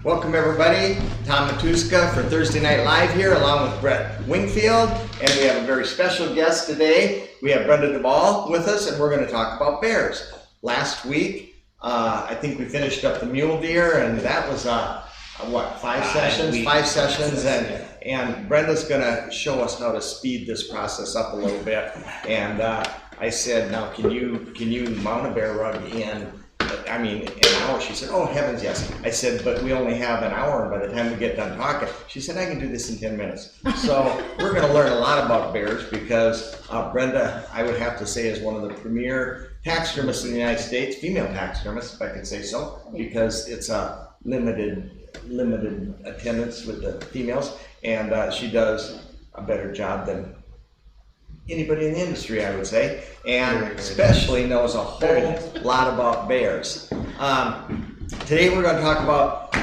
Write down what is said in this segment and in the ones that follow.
Welcome everybody, Tom Matuska for Thursday Night Live here along with Brett Wingfield, and we have a very special guest today. We have Brenda Duvall with us, and we're going to talk about bears. Last week, I think we finished up the mule deer, and that was what, five sessions, and Brenda's going to show us how to speed this process up a little bit. And I said, now can you mount a bear rug in an hour? She said, oh heavens yes. I said, but we only have an hour, and by the time we get done talking, she said, I can do this in 10 minutes. So we're going to learn a lot about bears because Brenda, I would have to say, is one of the premier taxidermists in the United States, female taxidermists, if I could say so, because it's a limited attendance with the females, and she does a better job than anybody in the industry, I would say, and especially knows a whole lot about bears. Today we're going to talk about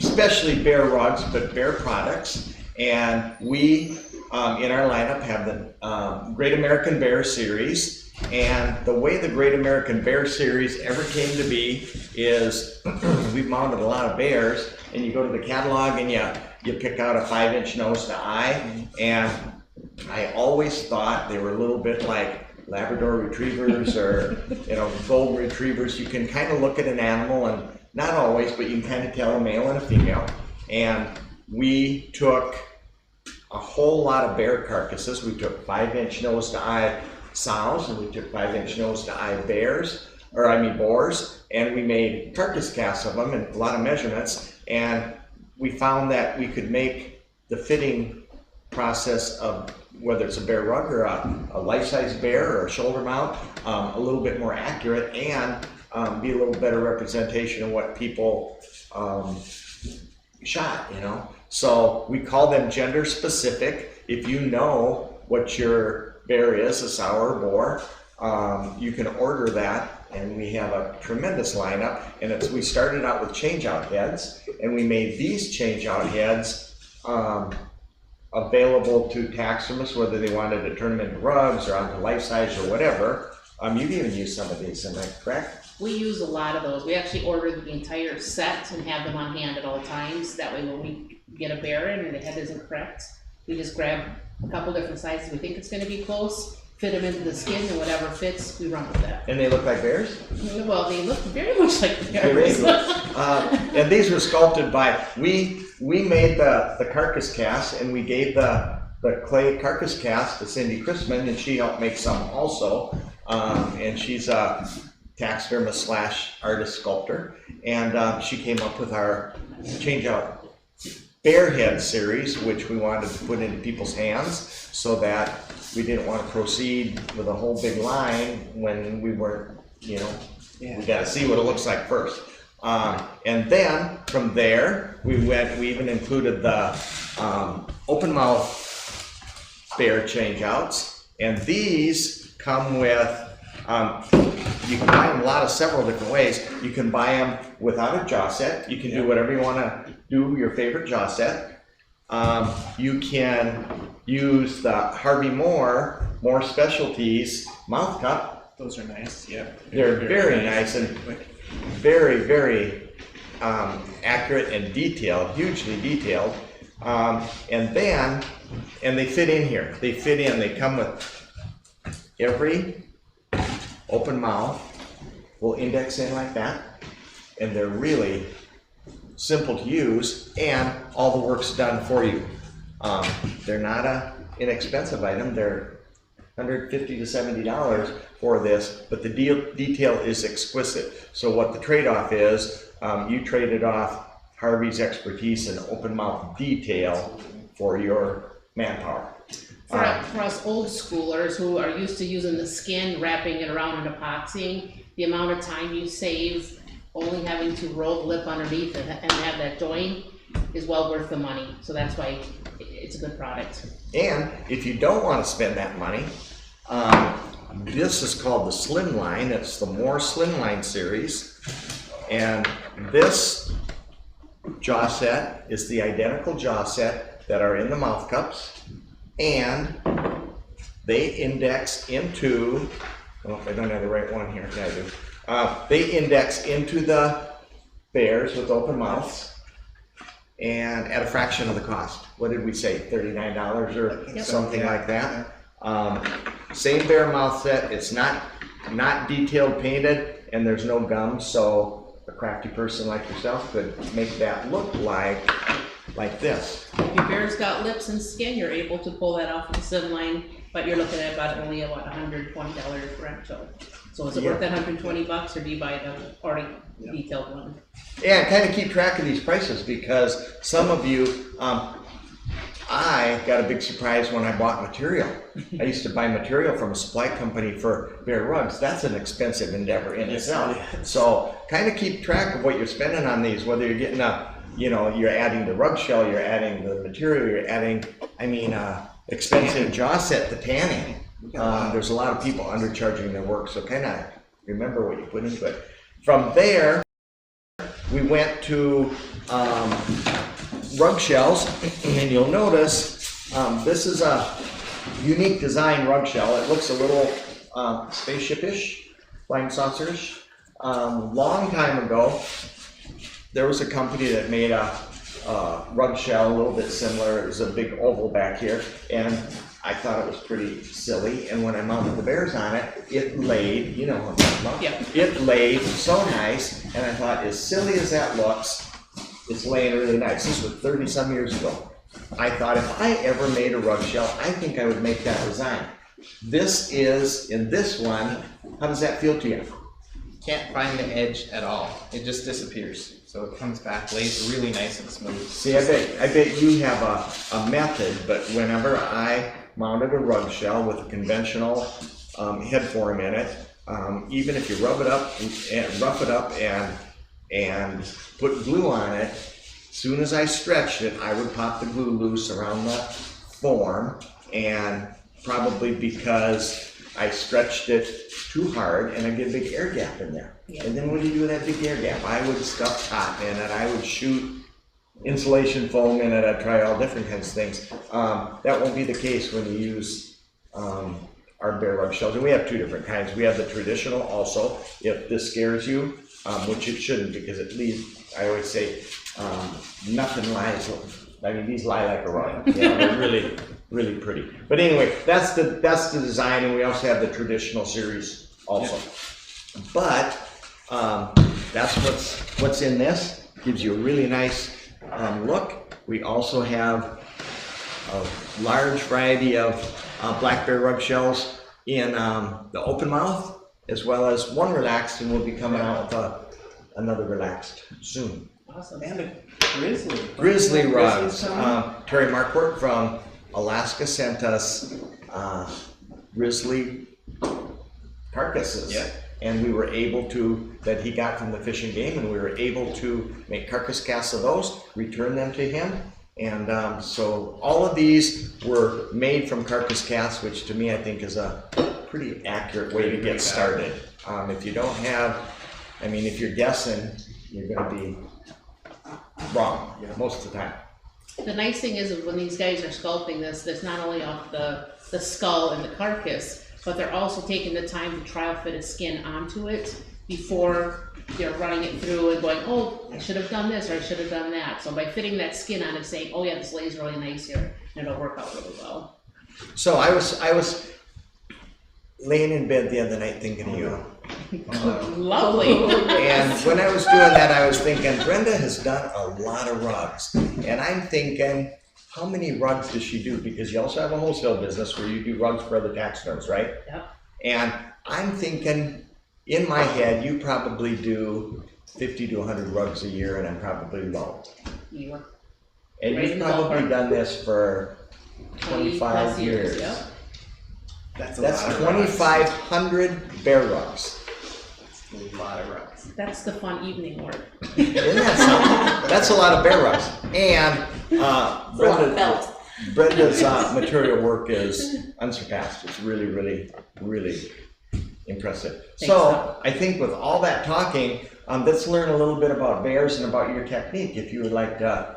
especially bear rugs, but bear products, and we in our lineup have the Great American Bear Series. And the way the Great American Bear Series ever came to be is we've mounted a lot of bears, and you go to the catalog and you pick out a 5-inch nose to eye, and I always thought they were a little bit like Labrador retrievers or golden retrievers. You can kind of look at an animal, and not always, but you can kind of tell a male and a female. And we took a whole lot of bear carcasses. We took 5-inch nose to eye sows, and we took 5-inch nose to eye boars, and we made carcass casts of them and a lot of measurements, and we found that we could make the fitting process of whether it's a bear rug or a life-size bear or a shoulder mount a little bit more accurate, and be a little better representation of what people shot, So we call them gender specific. If you know what your bear is, a sow or a boar, you can order that, and we have a tremendous lineup. And we started out with change-out heads, and we made these change-out heads available to taxidermists, whether they wanted to turn them into rugs or onto life size or whatever. You've even used some of these, am I correct? We use a lot of those. We actually ordered the entire set and have them on hand at all times. That way when we get a bear in and the head isn't correct, we just grab a couple different sizes we think it's going to be close, fit them into the skin, and whatever fits, we run with that. And they look like bears? Well, they look very much like bears. And these were sculpted by, we made the carcass cast, and we gave the clay carcass cast to Cindy Chrisman, and she helped make some also. And she's a taxidermist / artist sculptor, and she came up with our change out bear head series, which we wanted to put into people's hands so that we didn't want to proceed with a whole big line when we weren't, we got to see what it looks like first. And then from there, we even included the open mouth bear change outs, and these come with, you can buy them several different ways. You can buy them without a jaw set. You can do whatever you want to do, your favorite jaw set. You can use the Harvey Moore Specialties mouth cup. Those are nice, yeah. They're very nice and very, very accurate and detailed, hugely detailed. And they fit in here. They fit in. They come with every open mouth will index in like that, and they're really simple to use, and all the work's done for you. They're not an inexpensive item. They're $150 to $70 for this, but the detail is exquisite. So what the trade-off is, you traded off Harvey's expertise in open mouth detail for your manpower. For us old schoolers who are used to using the skin, wrapping it around and epoxying, the amount of time you save only having to roll the lip underneath and have that join is well worth the money. So that's why it's a good product. And if you don't want to spend that money, this is called the Slim Line. It's the Moore Slim Line series. And this jaw set is the identical jaw set that are in the mouth cups. And they index into, well, if I don't have the right one here, yeah, I do. They index into the bears with open mouths and at a fraction of the cost. What did we say, $39 or something like that? Same bear mouth set. It's not detailed painted, and there's no gum, so a crafty person like yourself could make that look like this. If your bear's got lips and skin, you're able to pull that off with the sim line, but you're looking at about only about $120 rental. So is it worth that $120, or do you buy the already detailed one? Yeah, kind of keep track of these prices, because some of you, I got a big surprise when I bought material. I used to buy material from a supply company for bear rugs. That's an expensive endeavor in itself. So kind of keep track of what you're spending on these, whether you're getting you're adding the rug shell, you're adding the material, you're adding, expensive jaw set, the tanning. There's a lot of people undercharging their work, so kind of remember what you put into it. From there, we went to rug shells, and you'll notice this is a unique design rug shell. It looks a little spaceship-ish, flying saucer-ish. Long time ago, there was a company that made a rug shell a little bit similar. It was a big oval back here, and I thought it was pretty silly. And when I mounted the bears on it, it laid, you know what I'm talking about? Yeah. It laid so nice, and I thought, as silly as that looks, it's laying really nice. This was 30-some years ago. I thought, if I ever made a rug shell, I think I would make that design. This is, in this one, how does that feel to you? Can't find the edge at all. It just disappears. So it comes back, lays really nice and smooth. See, I bet you have a method, but whenever I mounted a rug shell with a conventional head form in it, even if you rub it up and rough it up and put glue on it, as soon as I stretched it, I would pop the glue loose around the form, and probably because I stretched it too hard and I get a big air gap in there. Yeah. And then what do you do with that big air gap? I would stuff cotton in it, I would shoot insulation foam in it, I'd try all different kinds of things. That won't be the case when you use our bear rug shells. And we have two different kinds. We have the traditional also, if this scares you, which it shouldn't, because it leaves, I always say, nothing lies. I mean, these lie like a rug. You know, they're really, really pretty. But anyway, that's the design, and we also have the traditional series also. Yeah. But that's what's in this. Gives you a really nice look. We also have a large variety of black bear rug shells in the open mouth, as well as one relaxed, and we'll be coming out with another relaxed soon. Awesome. And a grizzly. Grizzly rugs. Terry Marquardt from Alaska sent us grizzly carcasses. Yeah. And we were able to, that he got from the Fish and Game, and we were able to make carcass casts of those, return them to him. And so all of these were made from carcass casts, which to me I think is a pretty accurate way to get started. If you don't have, I mean, if you're guessing, you're going to be wrong most of the time. The nice thing is when these guys are sculpting this, there's not only off the skull and the carcass, but they're also taking the time to trial fit a skin onto it before they're running it through and going, oh, I should have done this or I should have done that. So by fitting that skin on and saying, oh yeah, this lays really nice here, and it'll work out really well. So I was laying in bed the other night thinking of you. Lovely. And when I was doing that, I was thinking, Brenda has done a lot of rugs. And I'm thinking, how many rugs does she do? Because you also have a wholesale business where you do rugs for other taxidermists, right? Yep. And I'm thinking, in my head, you probably do 50 to 100 rugs a year, and I'm probably low. Yeah. And Right, you've probably done this for 25 years. Yep. That's 2,500 bear rugs. A lot of rugs. That's the fun evening work. Isn't that something? That's a lot of bear rugs. And Brenda's material work is unsurpassed. It's really, really, really impressive. So I think with all that talking, let's learn a little bit about bears and about your technique, if you would like to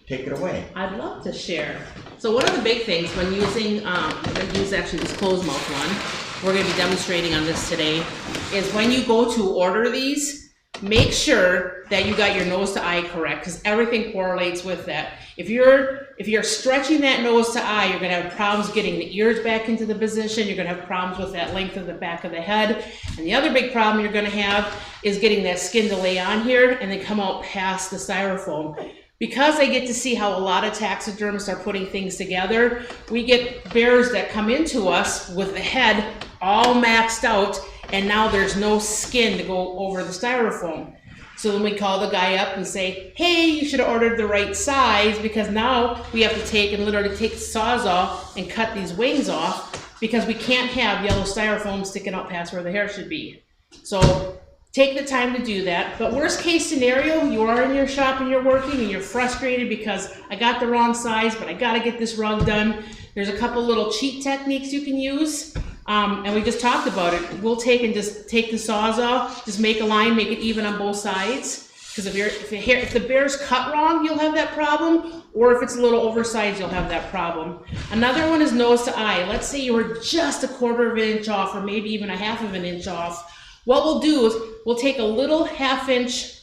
take it away. I'd love to share. So one of the big things when using, I'm going to use actually this closed mouth one, we're going to be demonstrating on this today, is when you go to order these, make sure that you got your nose to eye correct, because everything correlates with that. If you're stretching that nose to eye, you're gonna have problems getting the ears back into the position. You're gonna have problems with that length of the back of the head. And the other big problem you're gonna have is getting that skin to lay on here and then come out past the styrofoam. Because I get to see how a lot of taxidermists are putting things together, we get bears that come into us with the head all maxed out, and now there's no skin to go over the styrofoam. So then we call the guy up and say, hey, you should have ordered the right size, because now we have to take and literally take the Sawzall and cut these wings off, because we can't have yellow styrofoam sticking out past where the hair should be. So take the time to do that. But worst case scenario, you are in your shop and you're working and you're frustrated because I got the wrong size, but I gotta get this rug done. There's a couple little cheat techniques you can use. And we just talked about it. We'll take the Sawzall, just make a line, make it even on both sides. Because if the bear's cut wrong, you'll have that problem, or if it's a little oversized, you'll have that problem. Another one is nose to eye. Let's say you were just a 1/4 of an inch off, or maybe even a 1/2 of an inch off. What we'll do is we'll take a little 1/2 inch,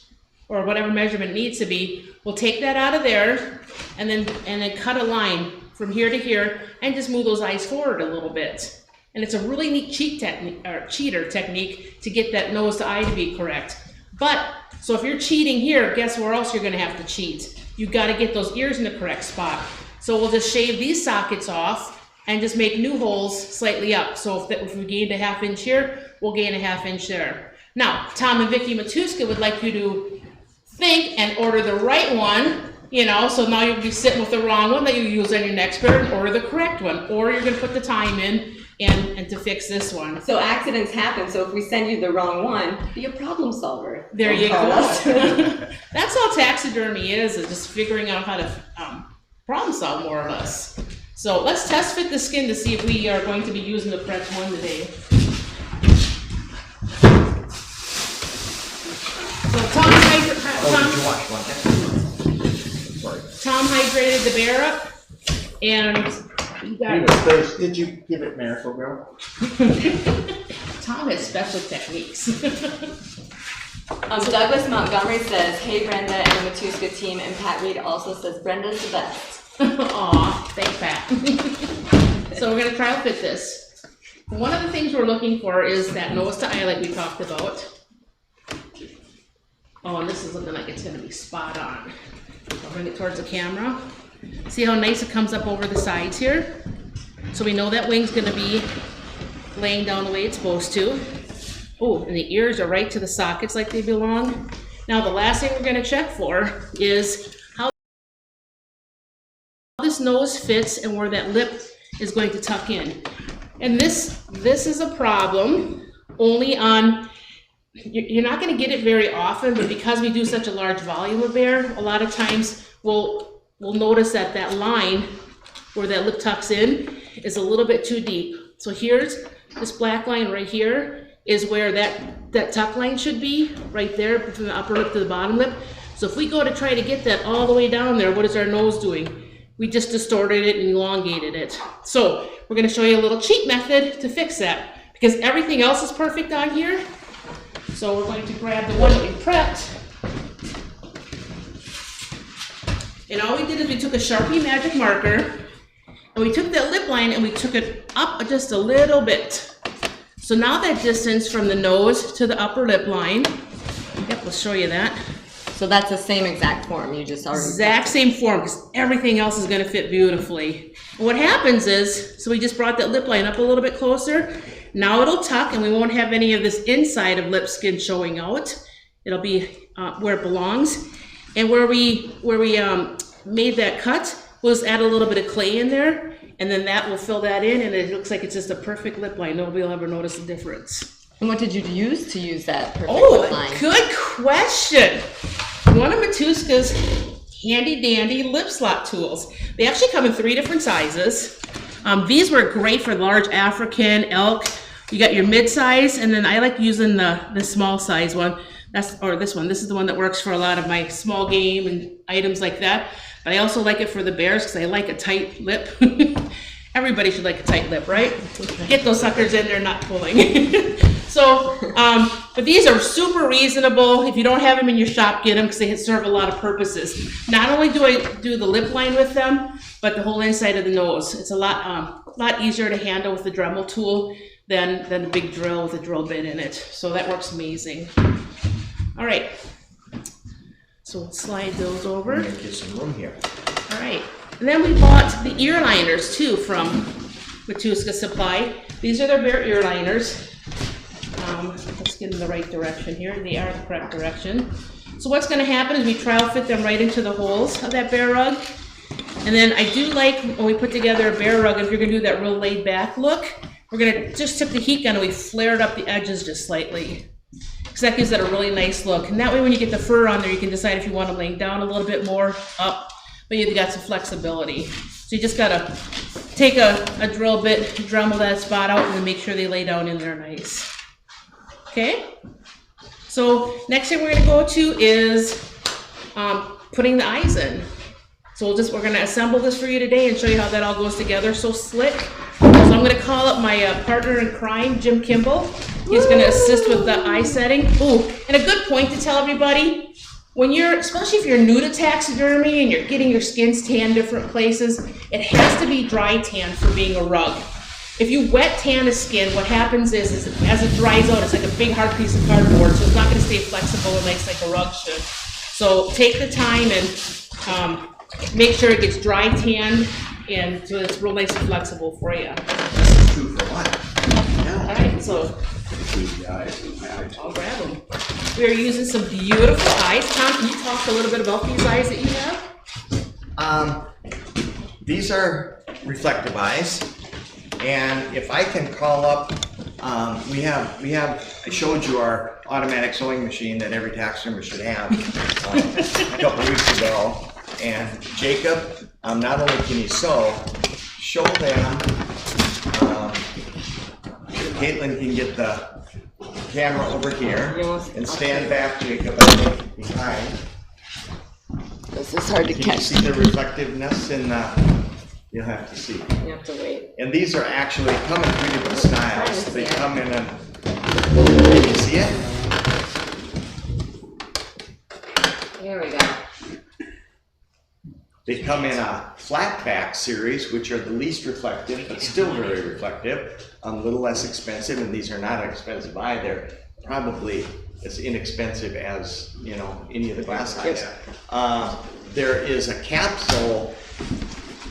or whatever measurement it needs to be. We'll take that out of there, and then cut a line from here to here, and just move those eyes forward a little bit. And it's a really neat cheater technique to get that nose to eye to be correct. So if you're cheating here, guess where else you're gonna have to cheat? You gotta get those ears in the correct spot. So we'll just shave these sockets off and just make new holes slightly up. So if we gained a 1/2 inch here, we'll gain a 1/2 inch there. Now, Tom and Vicki Matuska would like you to think and order the right one, so now you'll be sitting with the wrong one that you use on your next pair, and order the correct one. Or you're gonna put the time in and to fix this one. So accidents happen, so if we send you the wrong one, be a problem solver. There you go. That's all taxidermy is just figuring out how to problem solve, more or less. So let's test fit the skin to see if we are going to be using the correct one today. So Tom hydrated the bear up, and you got Did you give it Miracle-Gro? Tom has special techniques. Douglas Montgomery says, hey Brenda and the Matuska team, and Pat Reed also says Brenda's the best. Aw, thanks Pat. So we're gonna trial fit this. One of the things we're looking for is that nose to eye like we talked about. Oh, and this is looking like it's gonna be spot on. I'll bring it towards the camera. See how nice it comes up over the sides here? So we know that wing's gonna be laying down the way it's supposed to. Oh, and the ears are right to the sockets like they belong. Now the last thing we're gonna check for is how this nose fits and where that lip is going to tuck in. And this is a problem only on, you're not gonna get it very often, but because we do such a large volume of bear, a lot of times we'll notice that that line where that lip tucks in is a little bit too deep. So here's this black line right here is where that tuck line should be, right there from the upper lip to the bottom lip. So if we go to try to get that all the way down there, what is our nose doing? We just distorted it and elongated it. So we're gonna show you a little cheat method to fix that, because everything else is perfect on here. So we're going to grab the one that we prepped. And all we did is we took a Sharpie magic marker and we took that lip line and we took it up just a little bit. So now that distance from the nose to the upper lip line, yep, we'll show you that. So that's the same exact form you just already. Exact same form, because everything else is gonna fit beautifully. And what happens is, so we just brought that lip line up a little bit closer. Now it'll tuck and we won't have any of this inside of lip skin showing out. It'll be where it belongs. And where we made that cut, we'll just add a little bit of clay in there, and then that will fill that in, and it looks like it's just a perfect lip line. Nobody will ever notice the difference. And what did you use that perfect lip line? Oh, good question. One of Matuska's handy dandy lip slot tools. They actually come in 3 different sizes. These were great for large African, elk. You got your mid-size, and then I like using the small size one. This one. This is the one that works for a lot of my small game and items like that. But I also like it for the bears because I like a tight lip. Everybody should like a tight lip, right? Get those suckers in there, not pulling. So, but these are super reasonable. If you don't have them in your shop, get them because they serve a lot of purposes. Not only do I do the lip line with them, but the whole inside of the nose. It's a lot easier to handle with the Dremel tool than the big drill with a drill bit in it. So that works amazing. All right. So we'll slide those over. Get some room here. All right. And then we bought the ear liners too from Matuska Supply. These are their bear ear liners. Let's get in the right direction here. They are the correct direction. So what's going to happen is we trial fit them right into the holes of that bear rug. And then I do like when we put together a bear rug, if you're going to do that real laid back look, we're going to just tip the heat gun and we flared up the edges just slightly. Because that gives it a really nice look. And that way when you get the fur on there, you can decide if you want them laying down a little bit more, up, but you've got some flexibility. So you just got to take a drill bit, Dremel that spot out, and then make sure they lay down in there nice. Okay? So next thing we're going to go to is putting the eyes in. So we're going to assemble this for you today and show you how that all goes together so slick. So I'm going to call up my partner in crime, Jim Kimball. He's going to assist with the eye setting. Ooh, and a good point to tell everybody, especially if you're new to taxidermy and you're getting your skins tanned different places, it has to be dry tan for being a rug. If you wet tan a skin, what happens is as it dries out, it's like a big hard piece of cardboard, so it's not going to stay flexible and nice like a rug should. So take the time and make sure it gets dry tanned, and so it's real nice and flexible for you. Two for one. All right, so I'll grab them. We are using some beautiful eyes. Tom, can you talk a little bit about these eyes that you have? These are reflective eyes, and if I can call up, I showed you our automatic sewing machine that every taxidermist should have a couple weeks ago. And Jacob, not only can he sew, show them, Caitlin can get the camera over here and stand back, Jacob, I think, behind. This is hard to Can catch. you see the reflectiveness in the, you'll have to see. You have to wait. And these are actually come in three different styles. They come in a, can you see it? Here we go. They come in a flat back series, which are the least reflective, but still very reflective, a little less expensive, and these are not expensive either. Probably as inexpensive as, any of the glass eyes. There is a capsule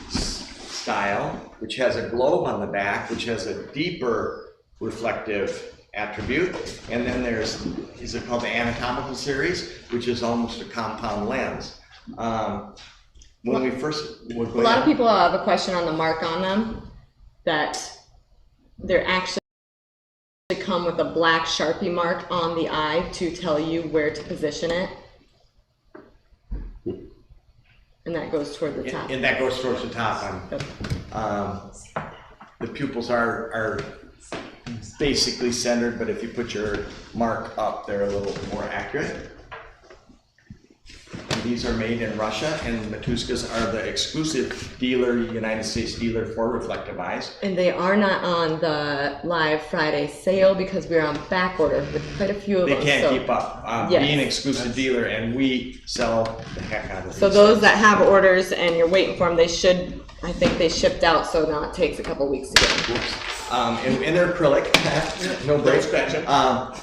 style, which has a globe on the back, which has a deeper reflective attribute. And then is it called the anatomical series, which is almost a compound lens. When we first, a lot of people have a question on the mark on them, that they're actually come with a black Sharpie mark on the eye to tell you where to position it. And that goes toward the top. And that goes towards the top. The pupils are basically centered, but if you put your mark up, they're a little more accurate. And these are made in Russia, and Matuskas are the exclusive United States dealer for reflective eyes. And they are not on the live Friday sale because we're on back order with quite a few of them. They can't keep up. Yes. Being an exclusive dealer, and we sell the heck out of these. So those that have orders and you're waiting for them, I think they shipped out, so now it takes a couple weeks to get them. And they're acrylic, no break.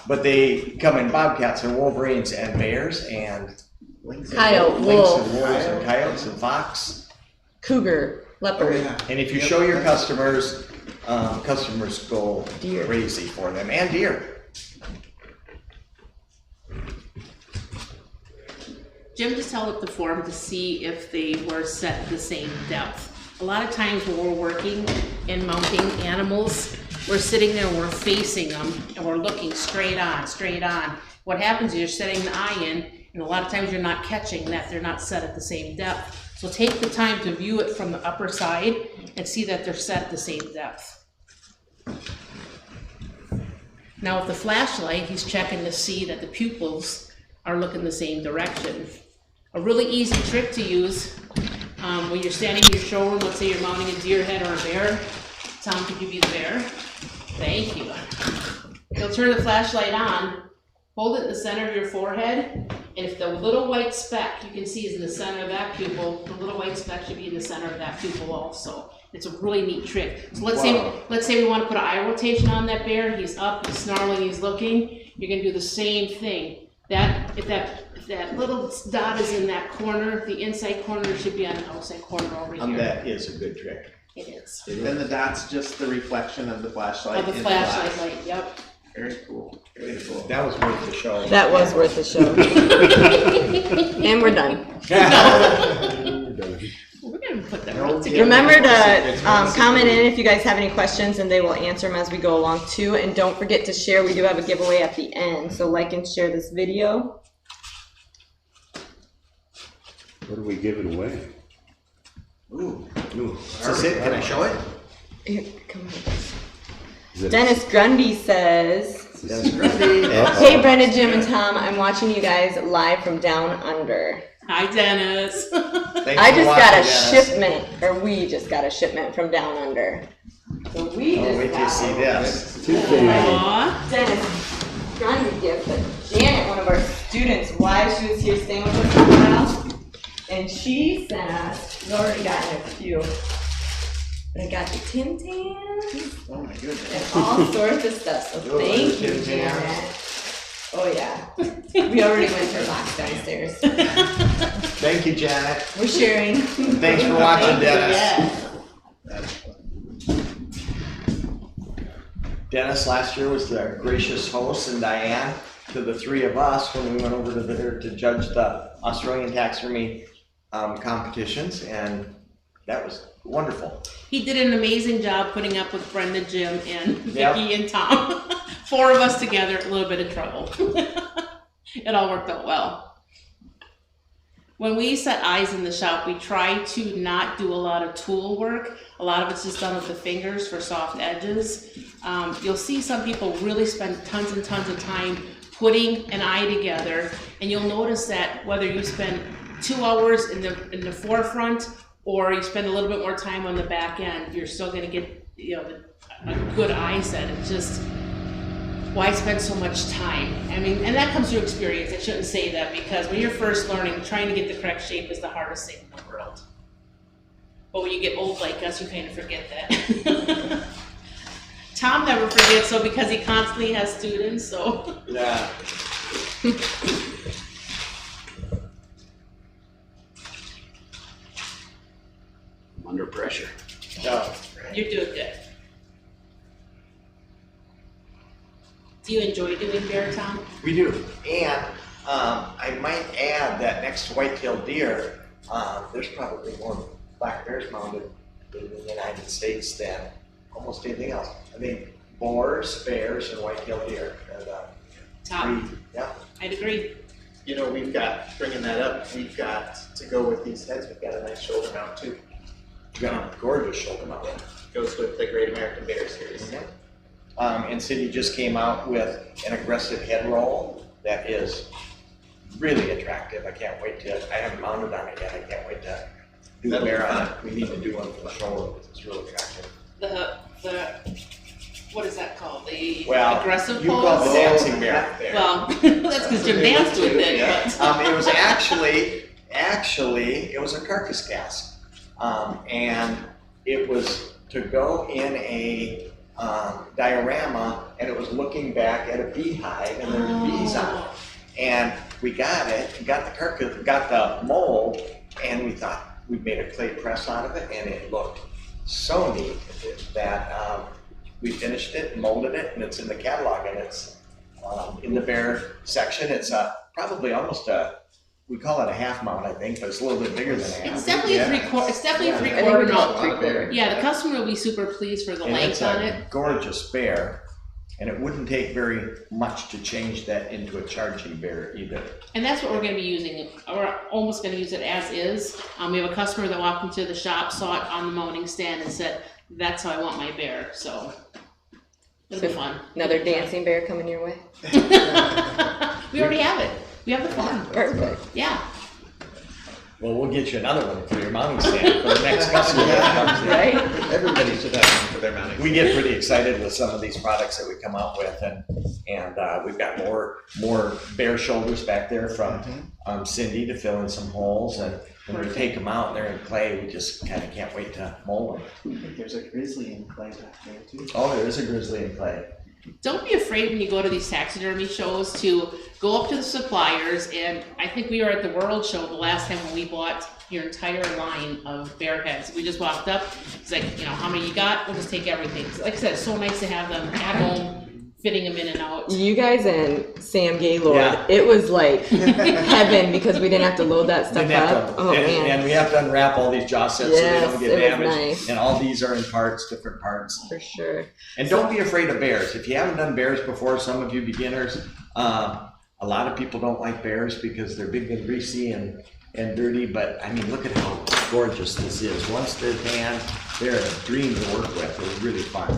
But they come in bobcats and wolverines and bears and Coyote, lynx wolf, and wolves and coyotes and fox. cougar, leopard. And if you show your customers, customers go Deer. crazy for them, and deer. Jim just held up the form to see if they were set the same depth. A lot of times when we're working and mounting animals, we're sitting there and we're facing them and we're looking straight on, straight on. What happens is you're setting the eye in, and a lot of times you're not catching that they're not set at the same depth. So take the time to view it from the upper side and see that they're set at the same depth. Now with the flashlight, he's checking to see that the pupils are looking the same direction. A really easy trick to use when you're standing in your showroom, let's say you're mounting a deer head or a bear. Tom, could you be the bear? Thank you. you'll turn the flashlight on, hold it in the center of your forehead, and if the little white speck you can see is in the center of that pupil, the little white speck should be in the center of that pupil also. It's a really neat trick. So let's say we want to put an eye rotation on that bear. He's up, he's snarling, he's looking. You're gonna do the same thing. If that little dot is in that corner, the inside corner should be on the outside corner over here. That is a good trick. It is. And the dot's just the reflection of the flashlight. Of the in flashlight glass. light, yep. Very cool. Very cool. That was worth the show. That was worth the show. And we're done. We're gonna put that all together. Remember to comment in if you guys have any questions, and they will answer them as we go along too. And don't forget to share. We do have a giveaway at the end, so like and share this video. What are we giving away? Ooh. Is this it? Can I show it? Here, come on. Is it- Dennis Grundy says, That's Grundy. "Hey Brenda, Jim, and Tom, I'm watching you guys live from down under. Hi, Dennis. Thanks I for just watching, got a Dennis. shipment, or we just got a shipment from down under. So we Oh, just wait till you got see this. Two things. Aw. Dennis Grundy gift that Janet, one of our students, why she was here staying with us for a while, and she sent us. We've already gotten a few. But I got the Tim Tams Oh my goodness. and all sorts of stuff. So Oh, thank you, Tim Tams. Janet. Oh yeah, we already went for a box downstairs. Thank you, Janet. We're sharing. Thanks for watching, Dennis. Yeah. Dennis last year was the gracious host, and Diane to the three of us when we went over to there to judge the Australian taxidermy competitions, and that was wonderful. He did an amazing job putting up with Brenda, Jim, and Yep. Vicki and Tom. 4 of us together, a little bit of trouble. It all worked out well. When we set eyes in the shop, we try to not do a lot of tool work. A lot of it's just done with the fingers for soft edges. You'll see some people really spend tons and tons of time putting an eye together, and you'll notice that whether you spend 2 hours in the forefront or you spend a little bit more time on the back end, you're still going to get a good eye set. It's just, why spend so much time? I mean, and that comes through experience. I shouldn't say that, because when you're first learning, trying to get the correct shape is the hardest thing in the world. But when you get old like us, you kind of forget that. Tom never forgets, so because he constantly has students, so. Yeah. I'm under pressure. No. You're doing good. Do you enjoy doing bear, Tom? We do, and I might add that next to white-tailed deer, there's probably more black bears mounted in the United States than almost anything else. I think boars, bears, and white-tailed deer are the Top. 3. Yeah. I'd agree. You know, we've got, bringing that up, we've got to go with these heads, we've got a nice shoulder mount too. You got a gorgeous shoulder mount. Goes with the Great American Bear series. And City just came out with an aggressive head roll that is really attractive. I can't wait to, I haven't mounted on it yet. I can't wait to do a bear on it. We need to do one for the show because it's really attractive. The what is that called? The Well, aggressive you call it the pose? dancing bear. Well, that's because Jim danced with it, Yeah. but. It was actually, it was a carcass cast. And it was to go in a diorama, and it was looking back at a beehive, and there's bees on it. And we got it, got the carcass, got the mold, and we thought we'd made a clay press out of it, and it looked so neat that we finished it, molded it, and it's in the catalog, and it's in the bear section. It's probably almost we call it a half mount, I think, but it's a little bit bigger than a half. It's definitely a 3/4. It's definitely a Yeah. 3/4 we call it mount. 3/4. Yeah, the customer will be super pleased for the And length it's on a it. gorgeous bear, and it wouldn't take very much to change that into a charging bear either. And that's what we're gonna be using. We're almost gonna use it as is. We have a customer that walked into the shop, saw it on the mounting stand and said, that's how I want my bear, so. It'll be fun. Another dancing bear coming your way. We already have it. We have the farm. Perfect. Yeah. Well, we'll get you another one for your mounting stand for the next customer that comes in. Right? Everybody should have one for their mounting. We get pretty excited with some of these products that we come out with, and we've got more bear shoulders back there from Cindy to fill in some holes, and when we take them out and they're in clay, we just kind of can't wait to mold them. I think there's a grizzly in clay back there too. Oh, there is a grizzly in clay. Don't be afraid when you go to these taxidermy shows to go up to the suppliers, and I think we were at the World Show the last time when we bought your entire line of bear heads. We just walked up, it's like, how many you got? We'll just take everything. Like I said, it's so nice to have them at home, fitting them in and out. You guys and Sam Gaylord, Yeah. it was like heaven because we didn't have to load that stuff Didn't have up. to- Oh man. and we have to unwrap all these jaw sets so they Yes, don't get it was damaged. nice. And all these are in parts, different parts. For sure. And don't be afraid of bears. If you haven't done bears before, some of you beginners, a lot of people don't like bears because they're big and greasy and dirty, but I mean, look at how gorgeous this is. Once they're tanned, they're a dream to work with. They're really fun.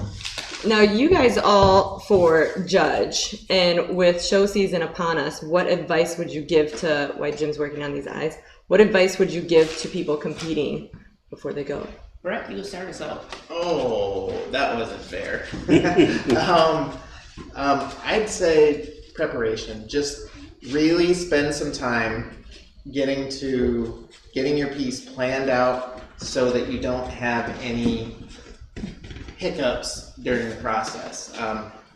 Now you guys all for judge, and with show season upon us, what advice would you give to, while Jim's working on these eyes, what advice would you give to people competing before they go? Brett, you start us out. Oh, that wasn't fair. I'd say preparation. Just really spend some time getting your piece planned out so that you don't have any hiccups during the process.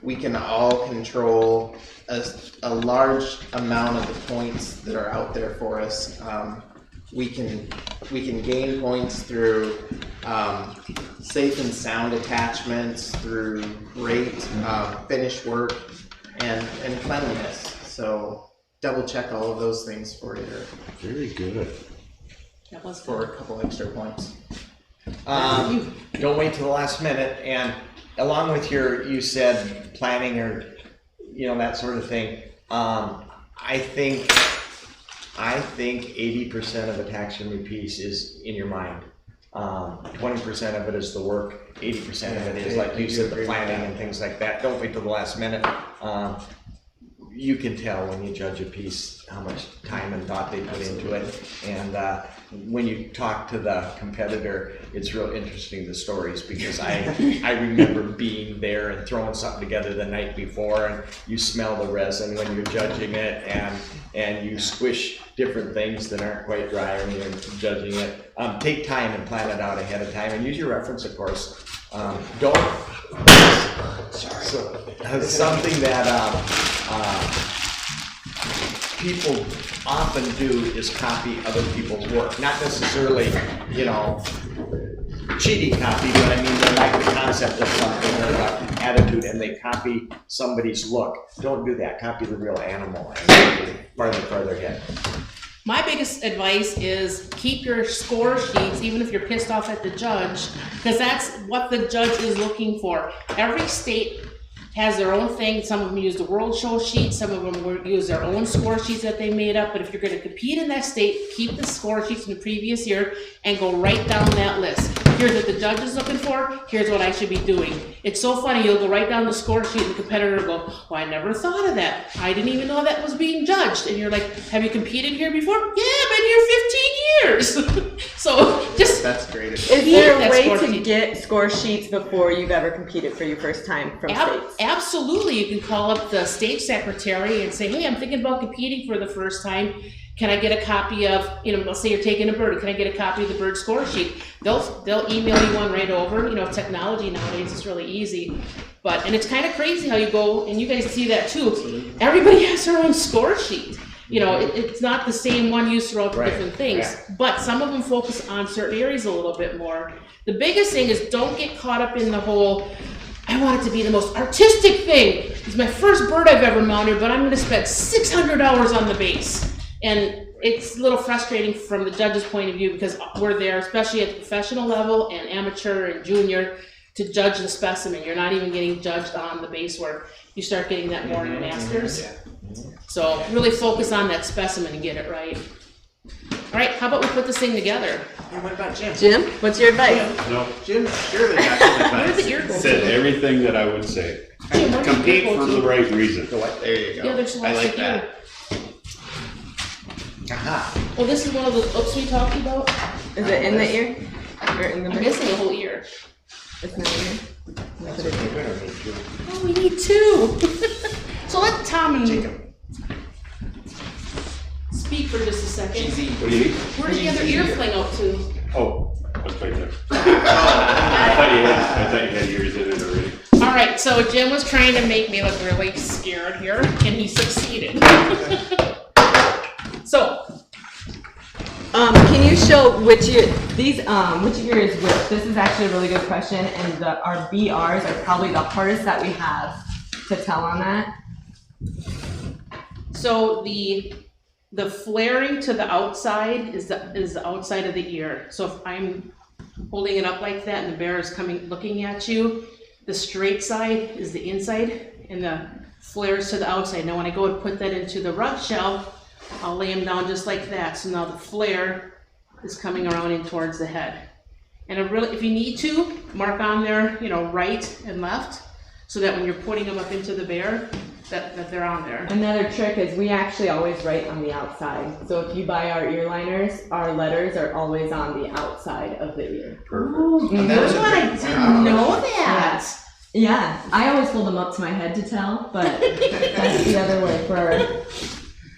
We can all control a large amount of the points that are out there for us. We can gain points through safe and sound attachments, through great finish work, and cleanliness. So double check all of those things for you Very good. That was for a couple extra points. Don't wait till the last minute. And along with you said planning or, that sort of thing. I think 80% of a taxidermy piece is in your mind. 20% of it is the work. 80% of it is, like you said, the planning and things like that. Don't wait till the last minute. You can tell when you judge a piece how much time and thought they put into it. And when you talk to the competitor, it's real interesting, the stories, because I remember being there and throwing something together the night before, and you smell the resin when you're judging it, and you squish different things that aren't quite dry when you're judging it. Take time and plan it out ahead of time, and use your reference, of course. Something that people often do is copy other people's work. Not necessarily, cheating copy, but I mean, they like the concept of something or the attitude, and they copy somebody's look. Don't do that. Copy the real animal and farther ahead. My biggest advice is keep your score sheets, even if you're pissed off at the judge, because that's what the judge is looking for. Every state has their own thing. Some of them use the World Show sheet, some of them use their own score sheets that they made up, but if you're gonna compete in that state, keep the score sheets from the previous year and go right down that list. Here's what the judge is looking for, here's what I should be doing. It's so funny, you'll go right down the score sheet and the competitor will go, oh, I never thought of that. I didn't even know that was being judged. And you're like, have you competed here before? Yeah, I've been here 15 years. So just That's great. Is there a that way score to sheet. get score sheets before you've ever competed for your first time from states? Absolutely, you can call up the state secretary and say, hey, I'm thinking about competing for the first time. Can I get a copy of, let's say you're taking a bird, can I get a copy of the bird score sheet? They'll email you one right over. Technology nowadays is really easy. And it's kind of crazy how you go, and you guys see that too. Everybody has their own score sheet. It's not the same one used throughout the different things, but some of them focus on certain areas a little bit more. The biggest thing is don't get caught up in the whole, I want it to be the most artistic thing. It's my first bird I've ever mounted, but I'm going to spend 600 hours on the base. And it's a little frustrating from the judge's point of view because we're there, especially at the professional level and amateur and junior, to judge the specimen. You're not even getting judged on the base work. You start getting that more in the masters. So really focus on that specimen and get it right. All right, how about we put this thing together? And what about Jim? Jim, what's your advice? No, Jim surely got some Where's advice. the ear go said to? everything that I would say. Jim, where's the ear Compete go for to? the right reason. There you go. Yeah, there's I lots like of that. ear. Aha. Oh, this is one of the oops we talked about. Is it in the ear? Or in the I'm back? missing a whole ear. It's not in here. That's what you're gonna need to. Oh, we need two. So let Tom and Jacob. speak for just a second. What do you need? Where's the other ear fling out to? Oh, that's right there. I thought you had yours in it already. All right, so Jim was trying to make me look really scared here, and he succeeded. So, Can you show which ear, which ear is which? This is actually a really good question, and our BRs are probably the hardest that we have to tell on that. so the flaring to the outside is the outside of the ear. So if I'm holding it up like that and the bear is looking at you, the straight side is the inside and the flares to the outside. Now when I go and put that into the rugshell, I'll lay them down just like that. So now the flare is coming around in towards the head. And if you need to, mark on there, right and left, so that when you're putting them up into the bear, that they're on there. Another trick is we actually always write on the outside. So if you buy our ear liners, our letters are always on the outside of the ear. Ooh, good one. I didn't know that. Yeah, I always hold them up to my head to tell, but that's the other way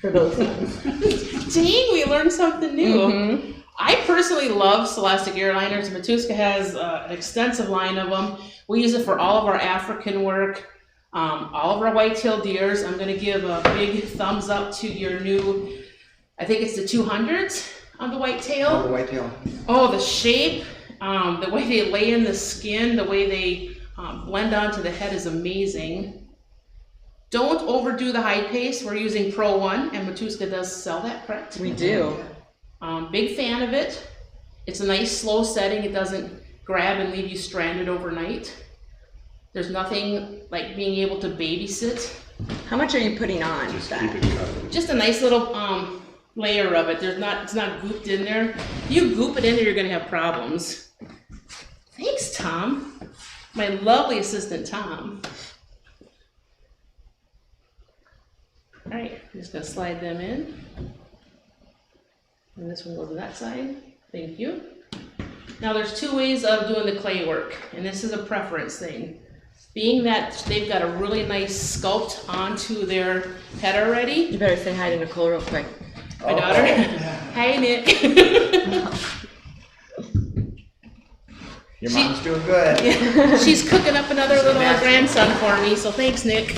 for those ones. Dang, we learned something new. Mhm. I personally love Celestic ear liners. Matuska has an extensive line of them. We use it for all of our African work, all of our white-tailed deers. I'm going to give a big thumbs up to your new, I think it's the 200s on the whitetail. Oh, the whitetail. Oh, the shape, the way they lay in the skin, the way they blend onto the head is amazing. Don't overdo the hide paste. We're using Pro 1, and Matuska does sell that, correct? We do. Big fan of it. It's a nice slow setting. It doesn't grab and leave you stranded overnight. There's nothing like being able to babysit. How much are you putting on? Just that? keep it covered. Just a nice little layer of it. It's not gooped in there. You goop it in there, you're gonna have problems. Thanks, Tom. My lovely assistant, Tom. All right, I'm just gonna slide them in. And this one goes to that side. Thank you. Now there's two ways of doing the clay work, and this is a preference thing. Being that they've got a really nice sculpt onto their head already. You better say hi to Nicole real quick. My daughter. Hi, Nick. Your mom's doing good. She's cooking up another little grandson for me, so thanks, Nick.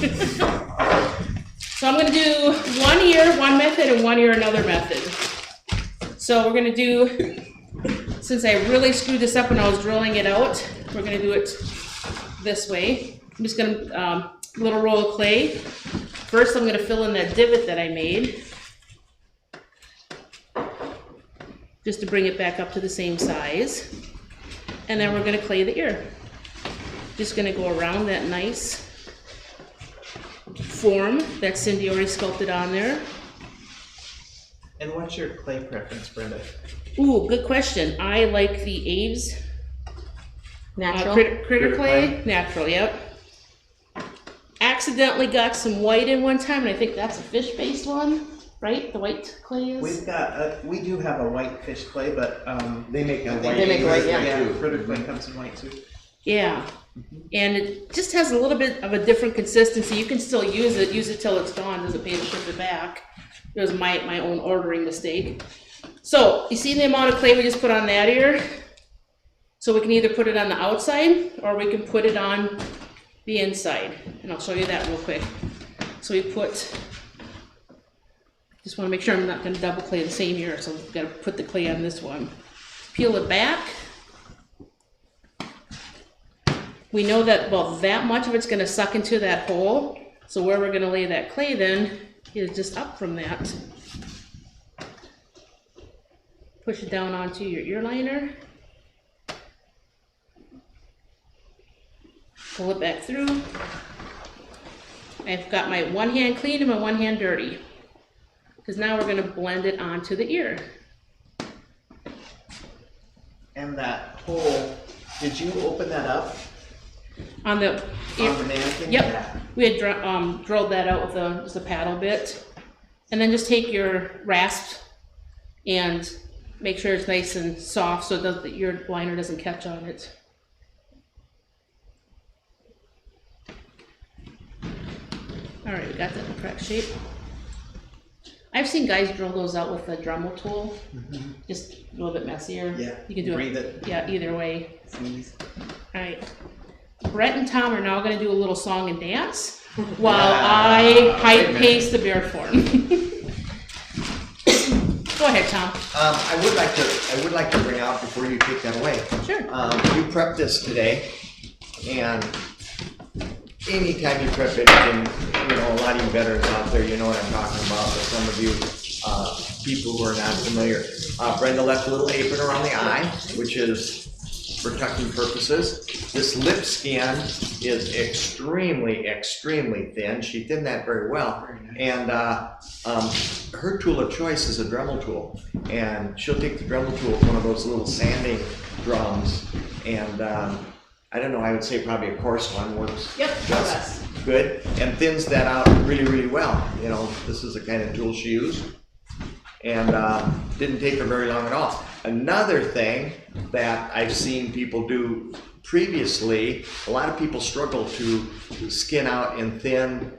So I'm gonna do 1 ear, one method, and 1 ear, another method. So we're gonna do, since I really screwed this up when I was drilling it out, we're gonna do it this way. I'm just gonna, little roll of clay. First, I'm gonna fill in that divot that I made, just to bring it back up to the same size. And then we're gonna clay the ear. Just gonna go around that nice form that Cindy already sculpted on there. And what's your clay preference, Brenda? Ooh, good question. I like the Aves Natural. critter clay. Natural, yep. Accidentally got some white in one time, and I think that's a fish-based one, right? The white clay is? We've got, we do have a white fish clay, but, They make a white. They make white, yeah. yeah, critter clay comes in white too. Yeah. And it just has a little bit of a different consistency. You can still use it till it's gone, doesn't pay to ship it back. It was my own ordering mistake. So, you see the amount of clay we just put on that ear? So we can either put it on the outside, or we can put it on the inside. And I'll show you that real quick. So we just wanna make sure I'm not gonna double clay the same ear, so we've gotta put the clay on this one. Peel it back. We know that, well, that much of it's gonna suck into that hole. So where we're gonna lay that clay then is just up from that. Push it down onto your ear liner. Pull it back through. I've got my one hand clean and my one hand dirty. Because now we're gonna blend it onto the ear. And that hole, did you open that up On the ear. on the mannequin? Yep. Yeah. We had drilled that out with just a paddle bit. And then just take your rasp and make sure it's nice and soft so that your liner doesn't catch on it. All right, we got that in the correct shape. I've seen guys drill those out with a Dremel tool, just a little bit messier. Yeah, You can do breathe it. Yeah, either way. Sneeze. All right. Brett and Tom are now going to do a little song and dance while Yeah. I Wait a minute. pace the bear form. Go ahead, Tom. I would like to bring out before you take that away. Sure. You prepped this today, and anytime you prep anything, you know, a lot of you veterans out there, you know what I'm talking about, but some of you people who are not familiar, Brenda left a little apron around the eye, which is for tucking purposes. This lip skin is extremely, extremely thin. She thinned that very well. And her tool of choice is a Dremel tool. And she'll take the Dremel tool with one of those little sanding drums. And I don't know, I would say probably a coarse one works Yep, just good and thins that out really, really well. You know, this is the kind of tool she used. And didn't take her very long at all. Another thing that I've seen people do previously, a lot of people struggle to skin out and thin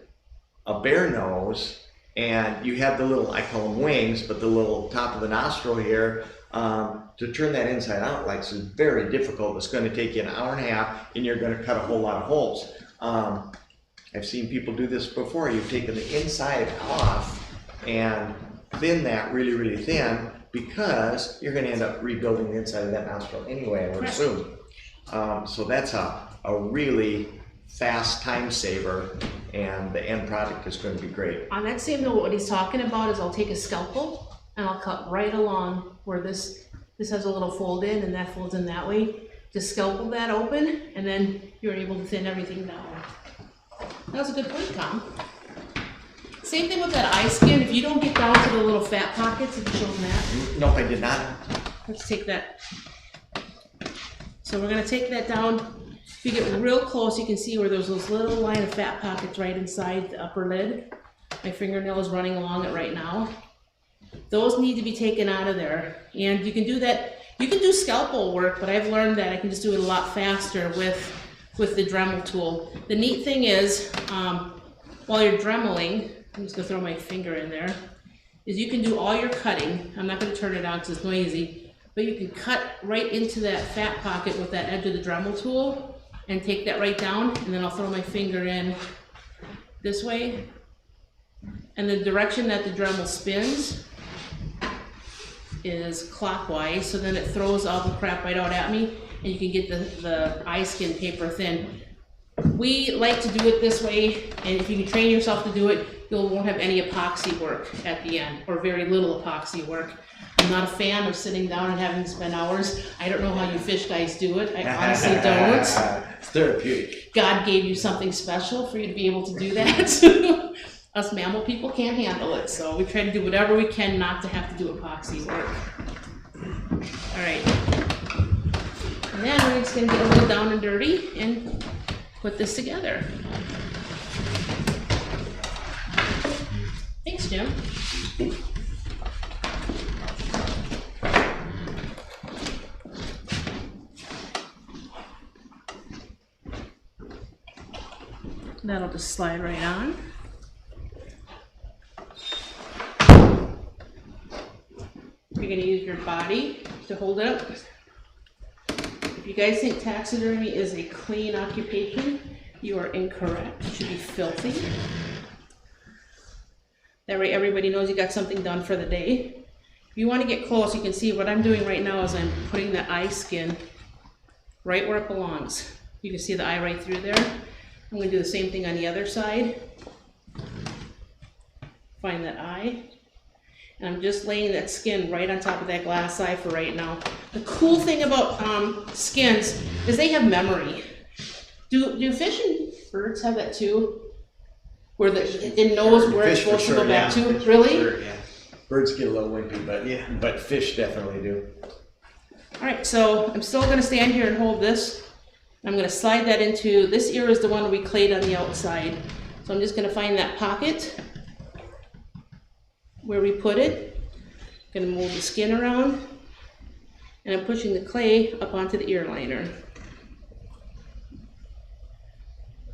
a bear nose, and you have the little, I call them wings, but the little top of the nostril here, to turn that inside out like this is very difficult. It's going to take you an hour and a half, and you're going to cut a whole lot of holes. I've seen people do this before. You've taken the inside off and thin that really, really thin, because you're going to end up rebuilding the inside of that nostril anyway, I would assume. So that's a really fast time saver, and the end product is going to be great. On that same note, what he's talking about is I'll take a scalpel and I'll cut right along where this has a little fold in, and that folds in that way. Just scalpel that open, and then you're able to thin everything down. That was a good point, Tom. Same thing with that eye skin. If you don't get down to the little fat pockets, if you show them that. Nope, I did not. Let's take that. So we're gonna take that down. If you get real close, you can see where there's those little line of fat pockets right inside the upper lid. My fingernail is running along it right now. Those need to be taken out of there. And you can do that, you can do scalpel work, but I've learned that I can just do it a lot faster with the Dremel tool. The neat thing is, while you're dremeling, I'm just gonna throw my finger in there, is you can do all your cutting. I'm not gonna turn it on because it's noisy, but you can cut right into that fat pocket with that edge of the Dremel tool and take that right down, and then I'll throw my finger in this way. And the direction that the Dremel spins is clockwise, so then it throws all the crap right out at me, and you can get the eye skin paper thin. We like to do it this way, and if you can train yourself to do it, you won't have any epoxy work at the end, or very little epoxy work. I'm not a fan of sitting down and having to spend hours. I don't know how you fish guys do it. I honestly don't. It's therapeutic. God gave you something special for you to be able to do that. Us mammal people can't handle it, so we try to do whatever we can not to have to do epoxy work. All right. And then we're just gonna get a little down and dirty and put this together. Thanks, Jim. That'll just slide right on. You're gonna use your body to hold it up. If you guys think taxidermy is a clean occupation, you are incorrect. It should be filthy. That way everybody knows you got something done for the day. If you want to get close, you can see what I'm doing right now is I'm putting the eye skin right where it belongs. You can see the eye right through there. I'm going to do the same thing on the other side. Find that eye. And I'm just laying that skin right on top of that glass eye for right now. The cool thing about skins is they have memory. Do fish and birds have that too? Where it knows where it's Fish for supposed to go sure, back yeah. to? Really? Sure, yeah. Birds get a little wimpy, but fish definitely do. All right, so I'm still gonna stand here and hold this. I'm gonna slide that into, this ear is the one we clayed on the outside. So I'm just gonna find that pocket where we put it. Gonna move the skin around, and I'm pushing the clay up onto the ear liner.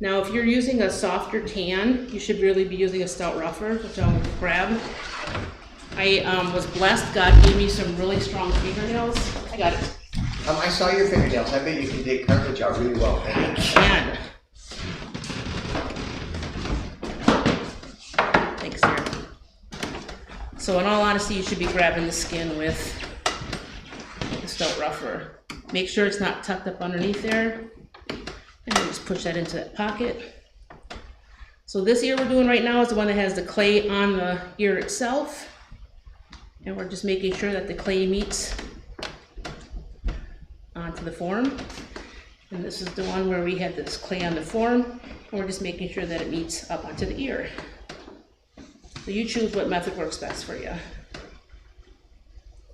Now, if you're using a softer tan, you should really be using a stout rougher, which I'll grab. I was blessed, God gave me some really strong fingernails. I got it. I saw your fingernails. I bet you can take cartilage out really well. I can. Thanks, dear. So in all honesty, you should be grabbing the skin with the stout rougher. Make sure it's not tucked up underneath there. And then just push that into that pocket. So this ear we're doing right now is the one that has the clay on the ear itself. And we're just making sure that the clay meets onto the form. And this is the one where we had this clay on the form, and we're just making sure that it meets up onto the ear. So you choose what method works best for you.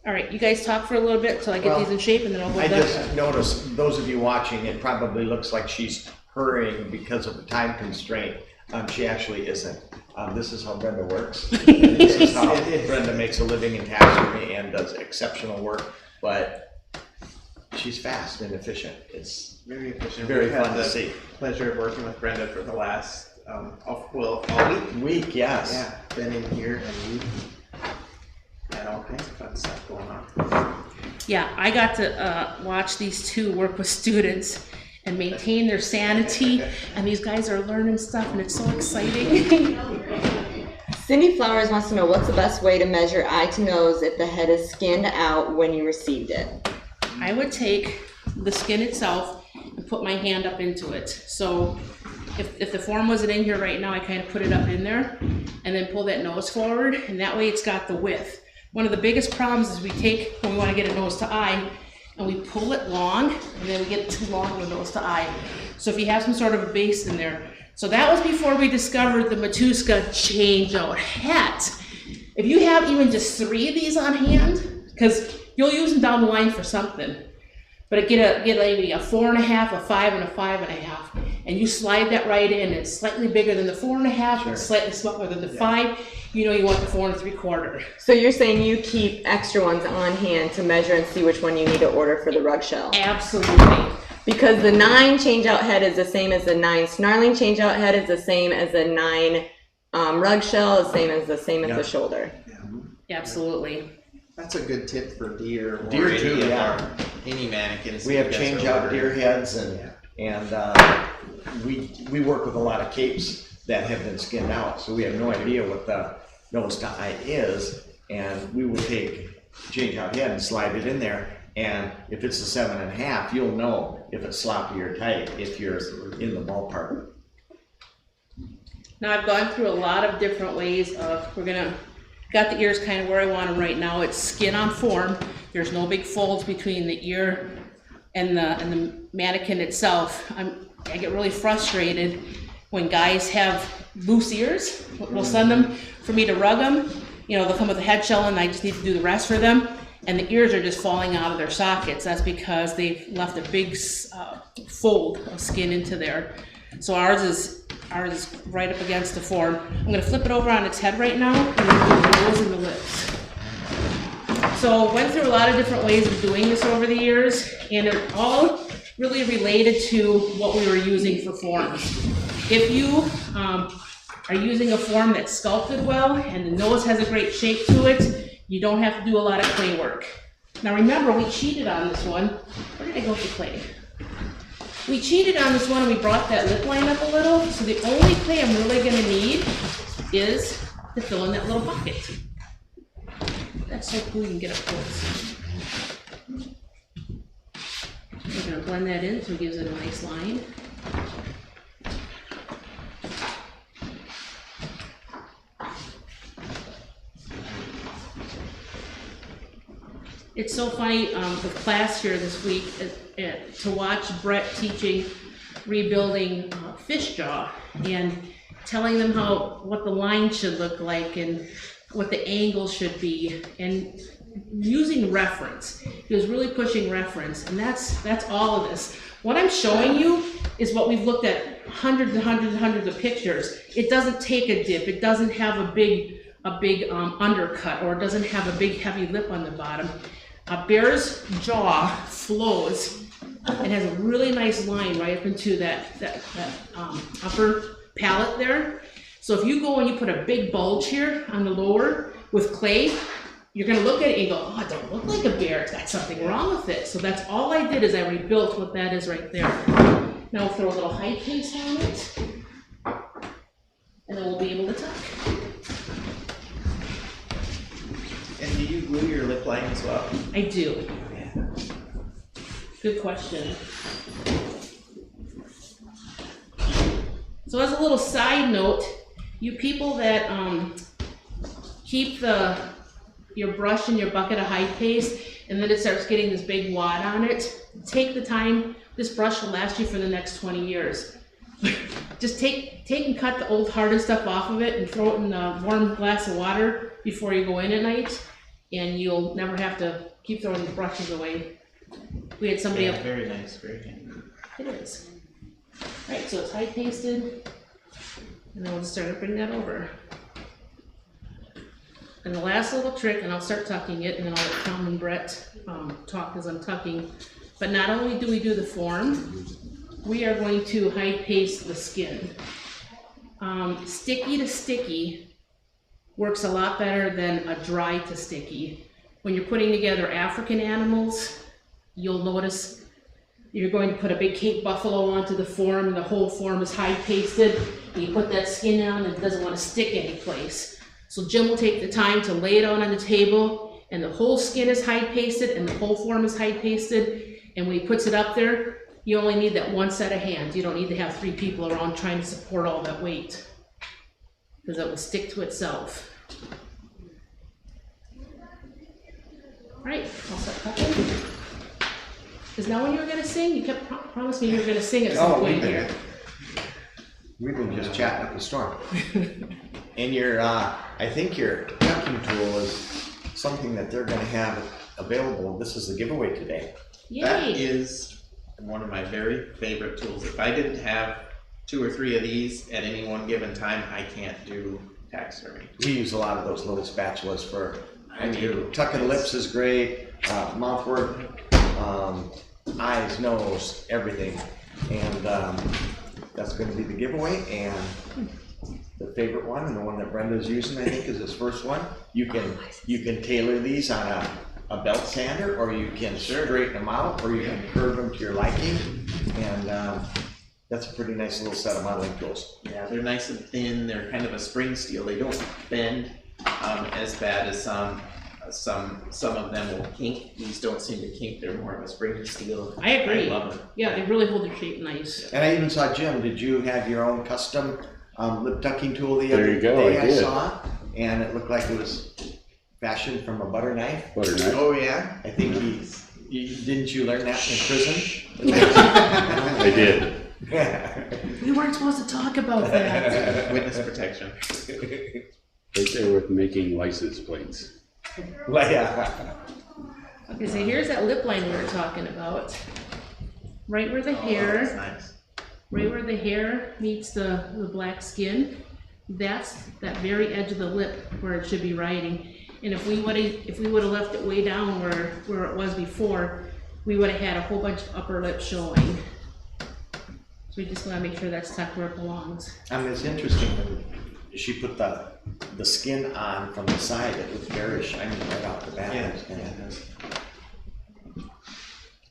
All right, you guys talk for a little bit till I get these in shape, and then I'll hold I them. just noticed, those of you watching, it probably looks like she's hurrying because of the time constraint. She actually isn't. This is how Brenda works. This is how Brenda makes a living in taxidermy and does exceptional work, but she's fast and efficient. It's Very efficient. very We've had fun to the see. pleasure of working with Brenda for the last, all week. Week, yes. Yeah, been in here and we've had all kinds of fun stuff going on. Yeah, I got to watch these two work with students and maintain their sanity, and these guys are learning stuff, and it's so exciting. Cindy Flowers wants to know what's the best way to measure eye to nose if the head is skinned out when you received it. I would take the skin itself and put my hand up into it. So if the form wasn't in here right now, I kind of put it up in there and then pull that nose forward, and that way it's got the width. One of the biggest problems is we take, when we want to get a nose to eye, and we pull it long, and then we get too long of a nose to eye. So if you have some sort of a base in there. So that was before we discovered the Matuska change-out hat. If you have even just 3 of these on hand, because you'll use them down the line for something, but get maybe a 4.5, a 5, and a 5.5, and you slide that right in. It's slightly bigger than the 4.5, and slightly smaller than the 5. You know you want the 4 3/4. So you're saying you keep extra ones on hand to measure and see which one you need to order for the rug shell? Absolutely. Because the 9 change-out head is the same as the 9 snarling change-out head is the same as the 9 rug shell, the same as the shoulder. Absolutely. That's a good tip for deer. Or Deer any too, of yeah. our- Any mannequins. We that have you guys change are out ordering. deer heads, and we work with a lot of capes that have been skinned out, so we have no idea what the nose to eye is, and we will take change out head and slide it in there, and if it's a 7.5, you'll know if it's sloppy or tight if you're in the ballpark. Now I've gone through a lot of different ways of, got the ears kind of where I want them right now. It's skin on form. There's no big folds between the ear and the mannequin itself. I get really frustrated when guys have loose ears. We'll send them for me to rug them. You know, they'll come with a head shell and I just need to do the rest for them. And the ears are just falling out of their sockets. That's because they've left a big fold of skin into there. So ours is right up against the form. I'm gonna flip it over on its head right now and then do the nose and the lips. So went through a lot of different ways of doing this over the years, and it all really related to what we were using for forms. If you are using a form that's sculpted well and the nose has a great shape to it, you don't have to do a lot of clay work. Now remember, we cheated on this one. Where did I go with the clay? We cheated on this one and we brought that lip line up a little, so the only clay I'm really gonna need is to fill in that little bucket. That's so cool, you can get up close. We're gonna blend that in so it gives it a nice line. It's so funny with class here this week to watch Brett teaching rebuilding fish jaw and telling them what the line should look like and what the angle should be, and using reference. He was really pushing reference, and that's all of this. What I'm showing you is what we've looked at hundreds and hundreds and hundreds of pictures. It doesn't take a dip. It doesn't have a big a big undercut, or it doesn't have a big heavy lip on the bottom. A bear's jaw flows and has a really nice line right up into that upper palate there. So if you go and you put a big bulge here on the lower with clay, you're gonna look at it and go, oh, it don't look like a bear, it's got something wrong with it. So that's all I did, is I rebuilt what that is right there. Now we'll throw a little high paste on it, and then we'll be able to tuck. And do you glue your lip line as well? I do. Yeah. Good question. So as a little side note, you people that keep your brush in your bucket of high paste and then it starts getting this big wad on it, take the time. This brush will last you for the next 20 years. Just take and cut the old hardened stuff off of it and throw it in a warm glass of water before you go in at night, and you'll never have to keep throwing the brushes away. We had somebody Yeah, very nice, very handy. It is. Alright, so it's high pasted, and then we'll just start to bring that over. And the last little trick, and I'll start tucking it, and then I'll let Tom and Brett talk as I'm tucking. But not only do we do the form, we are going to high paste the skin. Sticky to sticky works a lot better than a dry to sticky. When you're putting together African animals, you'll notice you're going to put a big Cape buffalo onto the form, and the whole form is high pasted, and you put that skin on and it doesn't want to stick anyplace. So Jim will take the time to lay it out on the table, and the whole skin is high pasted and the whole form is high pasted, and when he puts it up there, you only need that one set of hands. You don't need to have 3 people around trying to support all that weight, because it will stick to itself. All right, I'll start cutting. Because now when you were going to sing, you kept promising me you were going to sing at some point here. We've been just chatting up a storm. And your, I think your tucking tool is something that they're gonna have available. This is the giveaway today. Yay! That is one of my very favorite tools. If I didn't have 2 or 3 of these at any one given time, I can't do taxidermy. We use a lot of those little spatulas for, I do. tucking lips is great, mouth work, eyes, nose, everything. And that's gonna be the giveaway. And the favorite one, and the one that Brenda's using, I think, is his first one. You can tailor these on a belt sander, or you can straighten them out, or you can curve them to your liking. And that's a pretty nice little set of modeling tools. Yeah, they're nice and thin. They're kind of a spring steel. They don't bend as bad as some of them will kink. These don't seem to kink. They're more of a spring steel. I agree. I love them. Yeah, they really hold their shape nice. And I even saw, Jim, did you have your own custom lip tucking tool the There other you go, day? I did. Saw, and it looked like it was fashioned from a butter knife. Butter knife. Oh yeah, I think didn't you learn that in prison? I did. We weren't supposed to talk about that. Witness protection. Right there with making license plates. Yeah. Okay, so here's that lip line we were talking about. Right where the Oh, that's hair, nice. right where the hair meets the black skin, that's that very edge of the lip where it should be riding. And if we would have left it way down where it was before, we would have had a whole bunch of upper lip showing. So we just want to make sure that's tucked where it belongs. I mean, it's interesting when she put the skin on from the side. It was very shiny right off the bat. Yeah.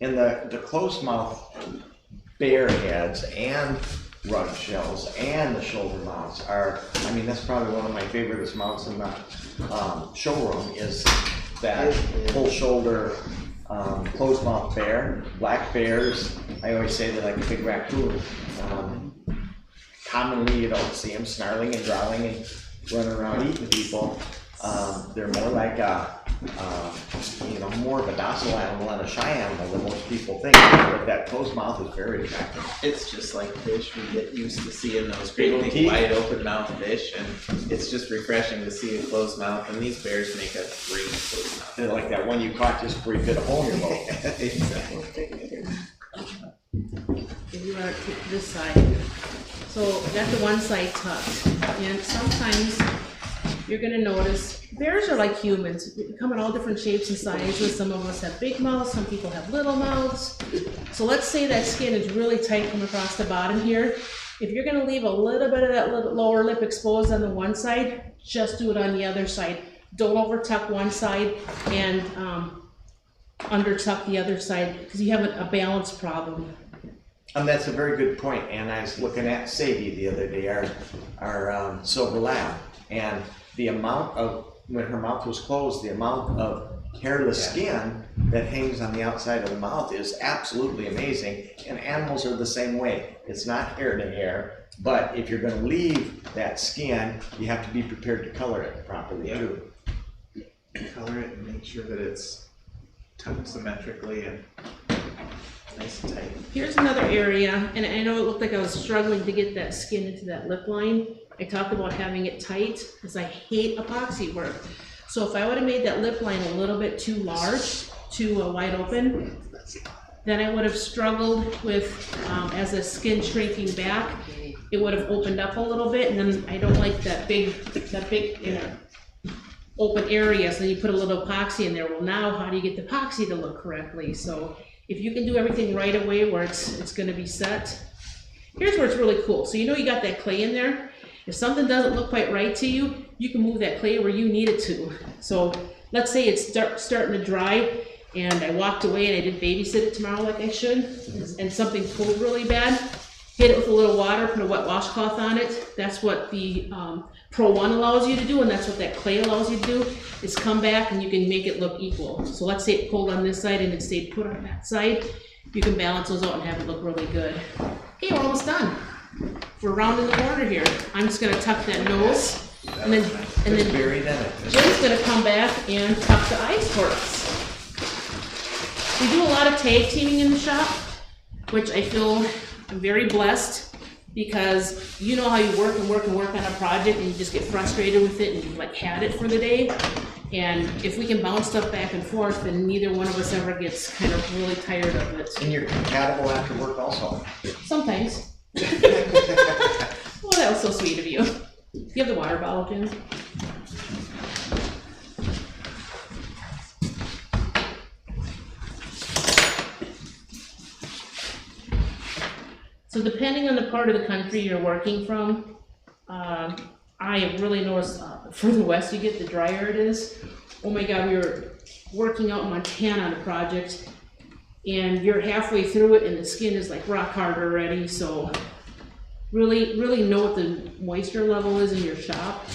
And the closed mouth bear heads and rug shells and the shoulder mounts are, I mean, that's probably one of my favorite mounts in the showroom is that full shoulder closed mouth bear. Black bears, I always say they're like a big raccoon. Commonly you don't see them snarling and growling and running around eating people. They're more like more of a docile animal and a shy animal than most people think. But that closed mouth is very attractive. It's just like fish. We get used to seeing those great Little big teeth. wide open mouth fish, and it's just refreshing to see a closed mouth. And these bears make a great closed mouth. They're like that one you caught just before you fit a hole in your boat. Exactly. If you want to take this side. So I got the one side tucked, and sometimes you're gonna notice bears are like humans. We come in all different shapes and sizes. Some of us have big mouths, some people have little mouths. So let's say that skin is really tight from across the bottom here. If you're gonna leave a little bit of that lower lip exposed on the one side, just do it on the other side. Don't overtuck one side and undertuck the other side, because you have a balance problem. That's a very good point, and I was looking at Sadie the other day, our silver lab, and the amount of, when her mouth was closed, the amount of hairless skin that hangs on the outside of the mouth is absolutely amazing, and animals are the same way. It's not hair to hair, but if you're going to leave that skin, you have to be prepared to color it properly too. Color it and make sure that it's tucked symmetrically and nice and tight. Here's another area, and I know it looked like I was struggling to get that skin into that lip line. I talked about having it tight, because I hate epoxy work. So if I would have made that lip line a little bit too large, too wide open, then I would have struggled with, as the skin shrinking back, it would have opened up a little bit, and then I don't like that big, you know, open area, so then you put a little epoxy in there. Well, now how do you get the epoxy to look correctly? So if you can do everything right away where it's gonna be set, here's where it's really cool. So you know you got that clay in there. If something doesn't look quite right to you, you can move that clay where you need it to. So let's say it's starting to dry, and I walked away and I didn't babysit it tomorrow like I should, and something pulled really bad. Hit it with a little water, put a wet washcloth on it. That's what the Pro 1 allows you to do, and that's what that clay allows you to do, is come back and you can make it look equal. So let's say it pulled on this side and it stayed put on that side. You can balance those out and have it look really good. Okay, we're almost done. We're rounding the corner here. I'm just gonna tuck that nose, and then Jim's gonna come back and tuck the eyes for us. We do a lot of tag teaming in the shop, which I feel I'm very blessed, because you know how you work and work and work on a project and you just get frustrated with it and you've like had it for the day. And if we can bounce stuff back and forth, then neither one of us ever gets kind of really tired of it. And you're compatible after work also. Sometimes. Well, that was so sweet of you. You have the water bottle, Jim? So depending on the part of the country you're working from, I have really noticed further west you get, the drier it is. Oh my God, we were working out in Montana on a project, and you're halfway through it and the skin is like rock hard already. So really know what the moisture level is in your shop.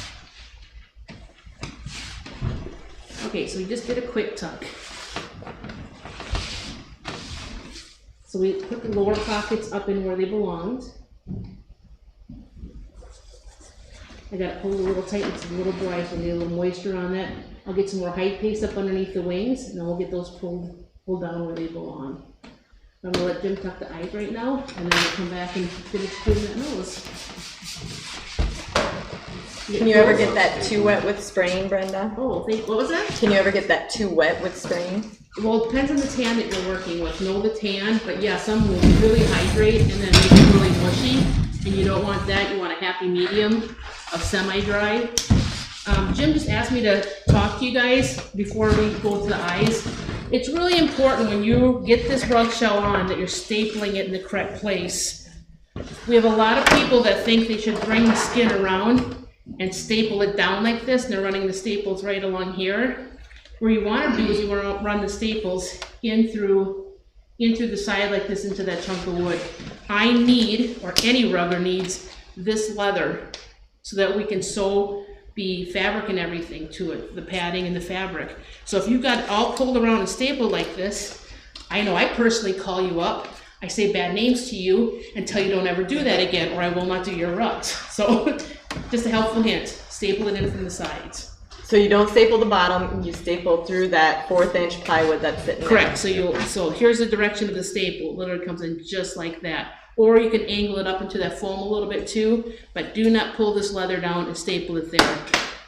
Okay, so we just did a quick tuck. So we put the lower pockets up in where they belonged. I got to pull a little tight, it's a little dry, so I need a little moisture on that. I'll get some more height paste up underneath the wings, and then we'll get those pulled down where they belong. I'm gonna let Jim tuck the eyes right now, and then we'll come back and finish doing that nose. Can you ever get that too wet with spraying, Brenda? Oh, what was that? Can you ever get that too wet with spraying? Well, it depends on the tan that you're working with. Know the tan, but yeah, some will really hydrate and then make it really mushy, and you don't want that. You want a happy medium of semi-dry. Jim just asked me to talk to you guys before we go to the eyes. It's really important when you get this rug shell on that you're stapling it in the correct place. We have a lot of people that think they should bring the skin around and staple it down like this, and they're running the staples right along here. Where you want to do is you want to run the staples in through the side like this into that chunk of wood. I need, or any rugger needs, this leather so that we can sew the fabric and everything to it, the padding and the fabric. So if you've got it all pulled around and stapled like this, I know I personally call you up, I say bad names to you and tell you don't ever do that again, or I will not do your rugs. So just a helpful hint, staple it in from the sides. So you don't staple the bottom, you staple through that 1/4 inch plywood that's sitting there. Correct, so here's the direction of the staple, it literally comes in just like that. Or you can angle it up into that foam a little bit too, but do not pull this leather down and staple it there.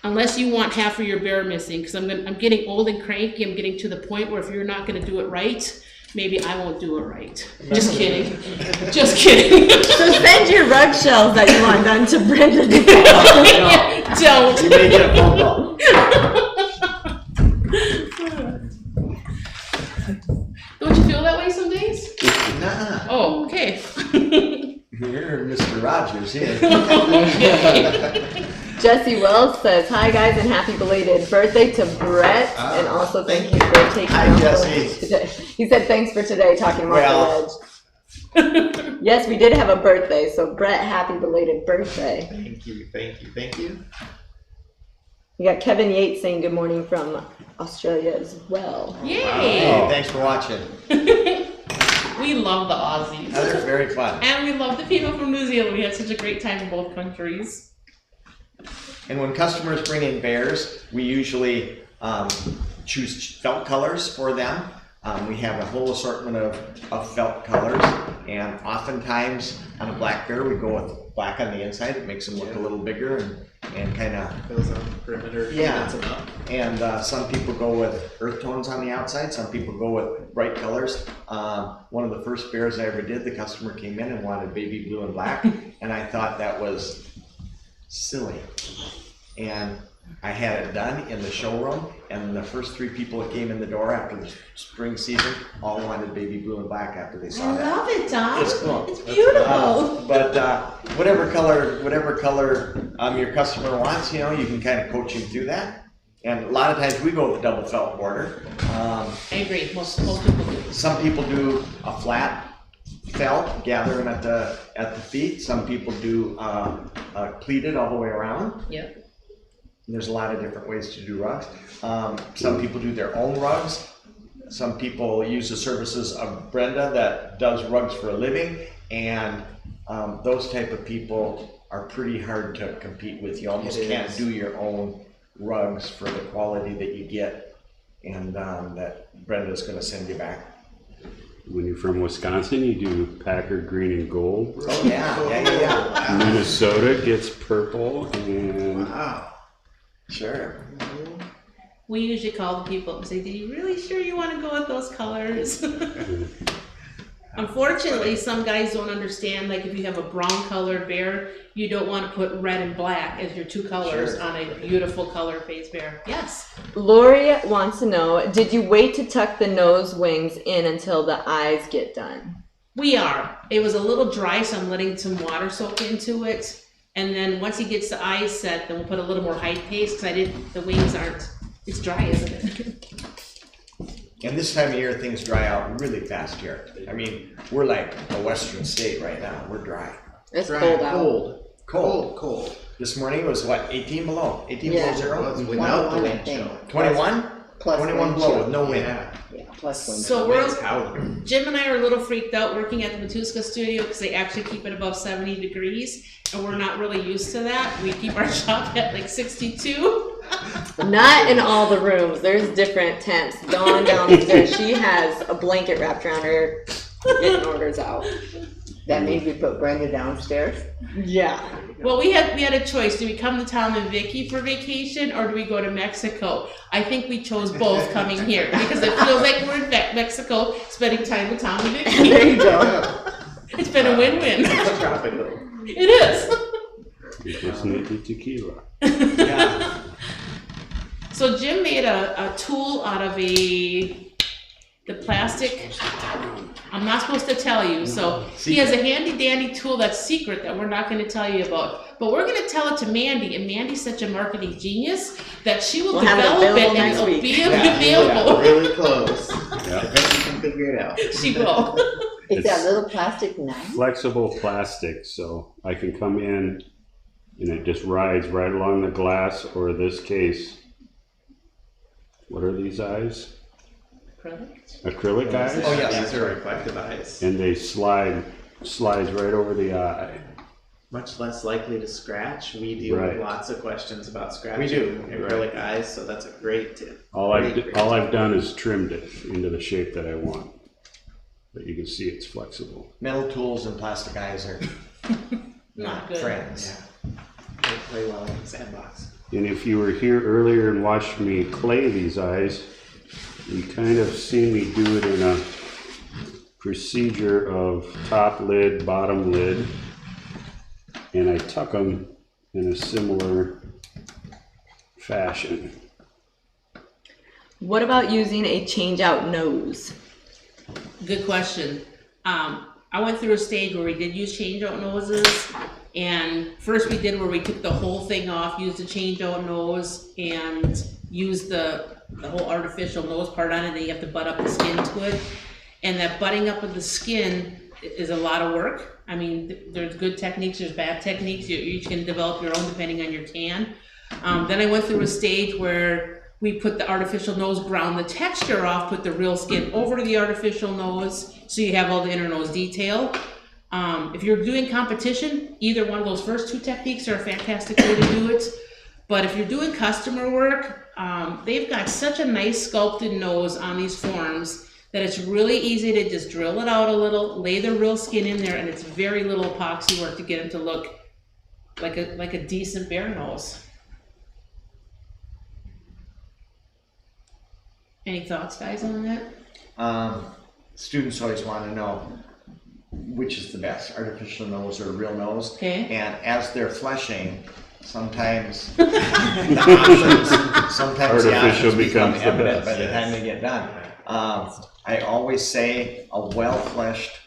Unless you want half of your bear missing, because I'm getting old and cranky. I'm getting to the point where if you're not gonna do it right, maybe I won't do it right. Just kidding. Just kidding. So send your rug shells that you want done to Brenda Duvall. Don't. You may get a phone call. Don't you feel that way some days? Nah, Oh, okay. you're Mr. Rogers here. Jesse Wells says, "Hi guys and happy belated birthday to Brett, and also thank you for taking Hi, off the Jesse. ledge today." He said, "Thanks for today talking about Well. the ledge." Yes, we did have a birthday, so Brett, happy belated birthday. Thank you, thank you, thank you. We got Kevin Yates saying good morning from Australia as well. Yay! Hey, thanks for watching. We love the Aussies. They're very fun. And we love the people from New Zealand. We had such a great time in both countries. And when customers bring in bears, we usually choose felt colors for them. We have a whole assortment of felt colors, and oftentimes on a black bear we go with black on the inside. It makes them look a little bigger and kind of Goes on the perimeter. Yeah. That's enough. And some people go with earth tones on the outside. Some people go with bright colors. One of the first bears I ever did, the customer came in and wanted baby blue and black, and I thought that was silly. And I had it done in the showroom, and the first 3 people that came in the door after the spring season all wanted baby blue and black after they saw that. love it, Tom. It's cool. It's beautiful. But whatever color your customer wants, you can kind of coach them through that. And a lot of times we go with a double felt border. I agree. Most people do. Some people do a flat felt, gather them at the feet. Some people do pleated all the way around. Yep. And there's a lot of different ways to do rugs. Some people do their own rugs. Some people use the services of Brenda that does rugs for a living, and those type of people are pretty hard to compete with. You almost can't do your own rugs for the quality that you get, and that Brenda's going to send you back. When you're from Wisconsin, you do Packard green and gold. Oh yeah. Minnesota gets purple, and Wow. Sure. We usually call the people and say, "Are you really sure you want to go with those colors?" Unfortunately, some guys don't understand, like if you have a brown colored bear, you don't want to put red and black as your 2 colors on a beautiful color face bear. Yes. Lori wants to know, did you wait to tuck the nose wings in until the eyes get done? We are. It was a little dry, so I'm letting some water soak into it. And then once he gets the eyes set, then we'll put a little more height paste, because the wings aren't, it's dry, isn't it? And this time of year, things dry out really fast here. I mean, we're like a western state right now. We're dry. It's Dry, cold out. Cold. This morning was what, 18 below? 18 Yeah. below zero? Without the 21, I wind think. chill. 21? Plus 21 wind below chill. with no wind. Yeah. Yeah, plus wind So chill. we're, Wind's howling. Jim and I are a little freaked out working at the Matuska studio because they actually keep it above 70 degrees, and we're not really used to that. We keep our shop at like 62. Not in all the rooms. There's different temps. Dawn downstairs, she has a blanket wrapped around her, getting orders out. That means we put Brenda downstairs. Yeah. Well, we had a choice. Do we come to Tom and Vicky for vacation, or do we go to Mexico? I think we chose both coming here because it feels like we're in Mexico spending time with Tom and Vicky. There you go. It's been a win-win. It's tropical. It is. you just need the tequila. Yeah. So Jim made a tool out of the plastic. I'm not supposed to tell you. So he has a handy dandy tool that's secret that we're not going to tell you about. But we're going to tell it to Mandy, and Mandy's such a marketing genius that she will We'll have it develop it available and next it'll week. be available. Really close. Yeah. I bet you can figure it out. She will. It's that It's little plastic knife. flexible plastic, so I can come in and it just rides right along the glass, or this case, what are these eyes? Acrylic eyes? Oh, yeah. These are reflective eyes. And they slides right over the eye. Much less likely to scratch. We deal Right. with lots of questions about scratching We do. acrylic eyes, so that's a great tip. All I've done is trimmed it into the shape that I want. But you can see it's flexible. Metal tools and plastic eyes are not Good. friends. Yeah. They play well in the sandbox. And if you were here earlier and watched me clay these eyes, you kind of see me do it in procedure of top lid, bottom lid, and I tuck them in a similar fashion. What about using a change out nose? Good question. I went through a stage where we did use change out noses, and first we did where we took the whole thing off, used the change out nose, and used the whole artificial nose part on it, and then you have to butt up the skin to it. And that butting up of the skin is a lot of work. I mean, there's good techniques, there's bad techniques. You each can develop your own depending on your tan. Then I went through a stage where we put the artificial nose, ground the texture off, put the real skin over to the artificial nose, so you have all the inner nose detail. If you're doing competition, either one of those first two techniques are a fantastic way to do it. But if you're doing customer work, they've got such a nice sculpted nose on these forms that it's really easy to just drill it out a little, lay the real skin in there, and it's very little epoxy work to get them to look like a decent bear nose. Any thoughts, guys, on that? Students always want to know which is the best, artificial nose or real nose. Okay. And as they're fleshing, sometimes the options become becomes the evident best, by the yes. time they get done. I always say a well-fleshed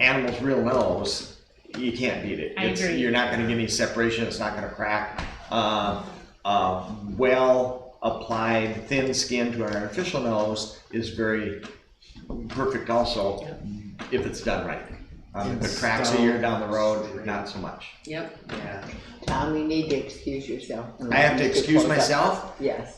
animal's real nose, you can't beat it. I agree. You're not going to get any separation. It's not going to crack. Well-applied thin skin to an artificial nose is very perfect also, if it's done right. If it cracks a year down the road, not so much. Yep. Yeah. Tom, you need to excuse yourself. I have to excuse myself. Yes.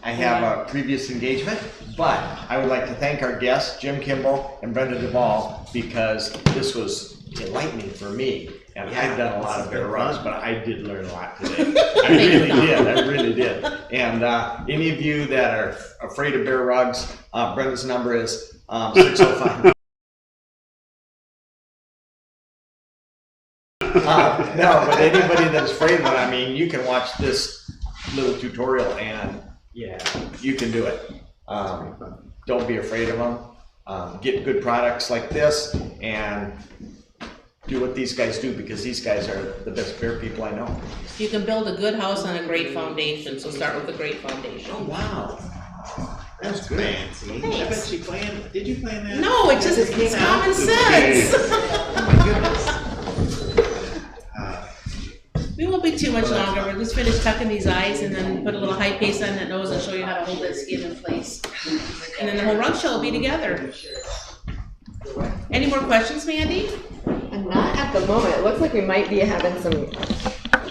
I have a previous engagement, but I would like to thank our guests, Jim Kimball and Brenda Duvall, because this was enlightening for me. And I've done a lot of bear rugs, but I did learn a lot today. I really did. And any of you that are afraid of bear rugs, Brenda's number is 605. No, but anybody that's afraid of it, I mean, you can watch this little tutorial and you can do it. Don't be afraid of them. Get good products like this and do what these guys do, because these guys are the best bear people I know. You can build a good house on a great foundation, so start with a great foundation. Oh, wow. That's fancy. I bet you planned. Did you plan that? No, it just it's common sense. Oh my goodness. We won't be too much longer. We'll just finish tucking these eyes and then put a little high paste on that nose and show you how to hold that skin in place. And then the whole rug shell will be together. Any more questions, Mandy? And not at the moment. It looks like we might be having some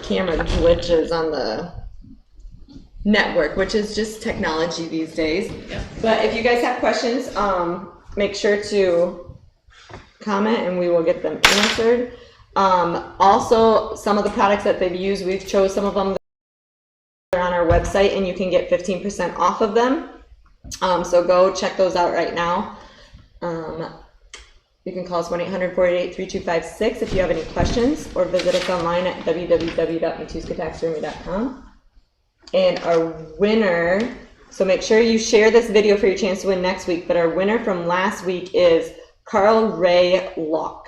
camera glitches on the network, which is just technology these days. Yep. But if you guys have questions, make sure to comment and we will get them answered. Also, some of the products that they've used, we've chose some of them that are on our website and you can get 15% off of them. So go check those out right now. You can call us 1-800-488-3256 if you have any questions, or visit us online at www.matuskataxidermy.com. And our winner, so make sure you share this video for your chance to win next week, but our winner from last week is Carl Ray Locke.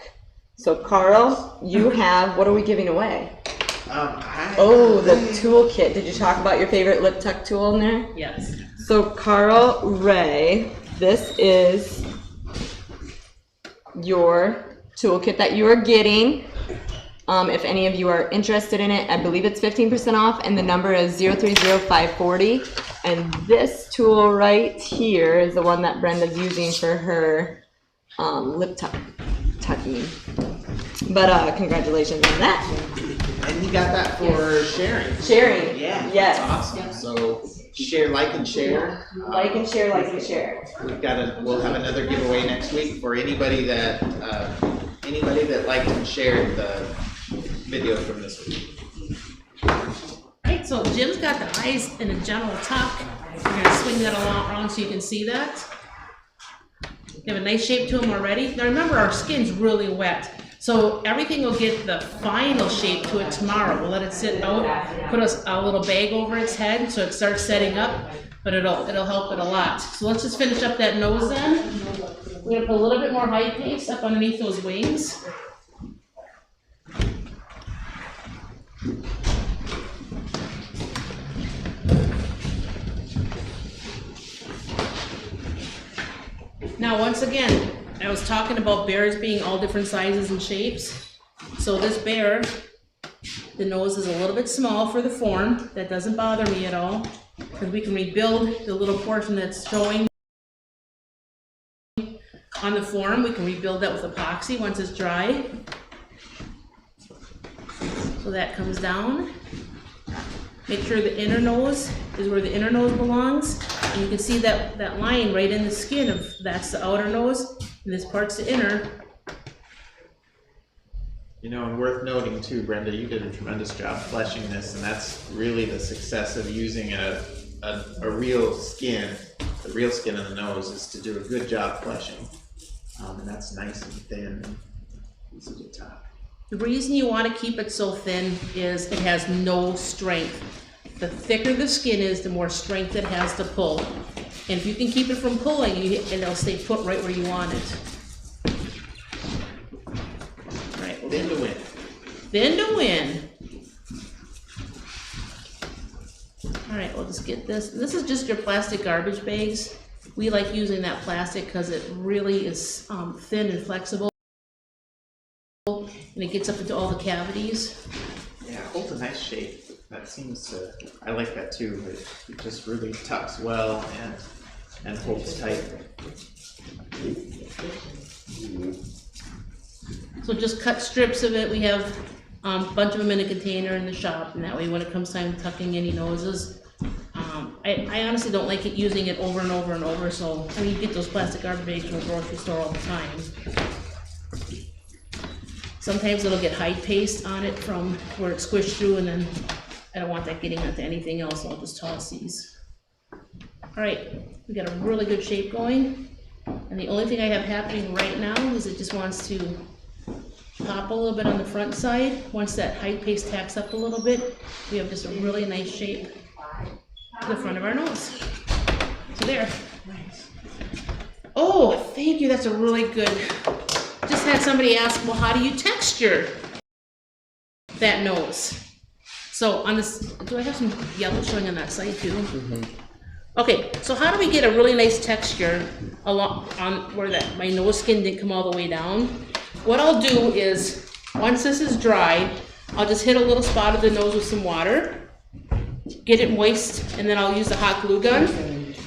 So Carl, you have, what are we giving away? The toolkit. Did you talk about your favorite lip tuck tool in there? Yes. So Carl Ray, this is your toolkit that you are getting. If any of you are interested in it, I believe it's 15% off, and the number is 030540. And this tool right here is the one that Brenda's using for her lip tucking. But congratulations on that. And you got that for sharing. Sharing. Yeah. Yes. That's awesome. So share, like, and share. Like and share, like and share. We'll have another giveaway next week for anybody that liked and shared the video from this week. Right, so Jim's got the eyes in a general tuck. We're gonna swing that around so you can see that. They have a nice shape to them already. Now remember, our skin's really wet. So everything will get the final shape to it tomorrow. We'll let it sit out, put a little bag over its head so it starts setting up, but it'll help it a lot. So let's just finish up that nose then. We're gonna put a little bit more hide paste up underneath those wings. Now, once again, I was talking about bears being all different sizes and shapes. So this bear, the nose is a little bit small for the form. That doesn't bother me at all, because we can rebuild the little portion that's showing on the form. We can rebuild that with epoxy once it's dry. So that comes down. Make sure the inner nose is where the inner nose belongs. And you can see that line right in the skin of that's the outer nose, and this part's the inner. You know, and worth noting too, Brenda, you did a tremendous job fleshing this, and that's really the success of using a real skin. The real skin of the nose is to do a good job fleshing. And that's nice and thin and easy to top. The reason you want to keep it so thin is it has no strength. The thicker the skin is, the more strength it has to pull. And if you can keep it from pulling, it'll stay put right where you want it. All right, Thin to win. Thin to win. All right, we'll just get this. This is just your plastic garbage bags. We like using that plastic because it really is thin and flexible. And it gets up into all the cavities. Yeah, it holds a nice shape. That seems to, I like that too. It just really tucks well and holds tight. So just cut strips of it. We have a bunch of them in a container in the shop, and that way when it comes time tucking any noses, I honestly don't like using it over and over and over. So I mean, you get those plastic garbage bags from the grocery store all the time. Sometimes it'll get hide paste on it from where it's squished through, and then I don't want that getting onto anything else, so I'll just toss these. All right, we got a really good shape going, and the only thing I have happening right now is it just wants to pop a little bit on the front side. Once that hide paste tacks up a little bit, we have just a really nice shape to the front of our nose. So there. Oh, thank you, that's a really good. Just had somebody ask, well, how do you texture that nose? So on this, do I have some yellow showing on that side too? Mm-hmm. Okay, so how do we get a really nice texture along on where that my nose skin didn't come all the way down? What I'll do is, once this is dry, I'll just hit a little spot of the nose with some water, get it moist, and then I'll use the hot glue gun,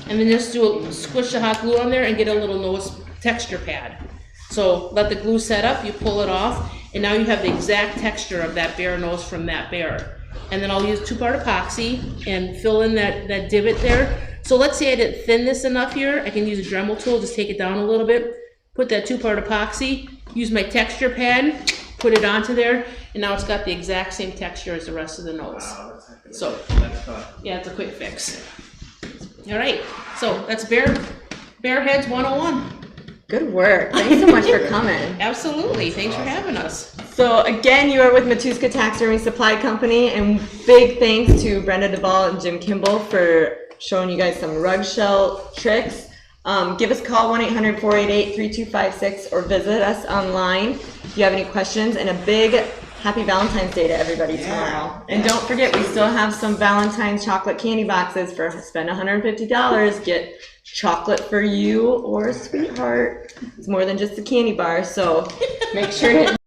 and then just squish the hot glue on there and get a little nose texture pad. So let the glue set up, you pull it off, and now you have the exact texture of that bear nose from that bear. And then I'll use 2-part epoxy and fill in that divot there. So let's say I didn't thin this enough here, I can use a Dremel tool, just take it down a little bit, put that 2-part epoxy, use my texture pad, put it onto there, and now it's got the exact same texture as the rest of the nose. Wow, So, that's fun. yeah, it's a quick fix. All right, so that's Bear Heads 101. Good work. Thanks so much for coming. Absolutely, thanks for having us. So again, you are with Matuska Taxidermy Supply Company, and big thanks to Brenda Duvall and Jim Kimball for showing you guys some rug shell tricks. Give us a call, 1-800-488-3256, or visit us online if you have any questions, and a big happy Valentine's Day to everybody tomorrow. And don't forget, we still have some Valentine's chocolate candy boxes. For spend $150, get chocolate for you or a sweetheart. It's more than just a candy bar, so make sure to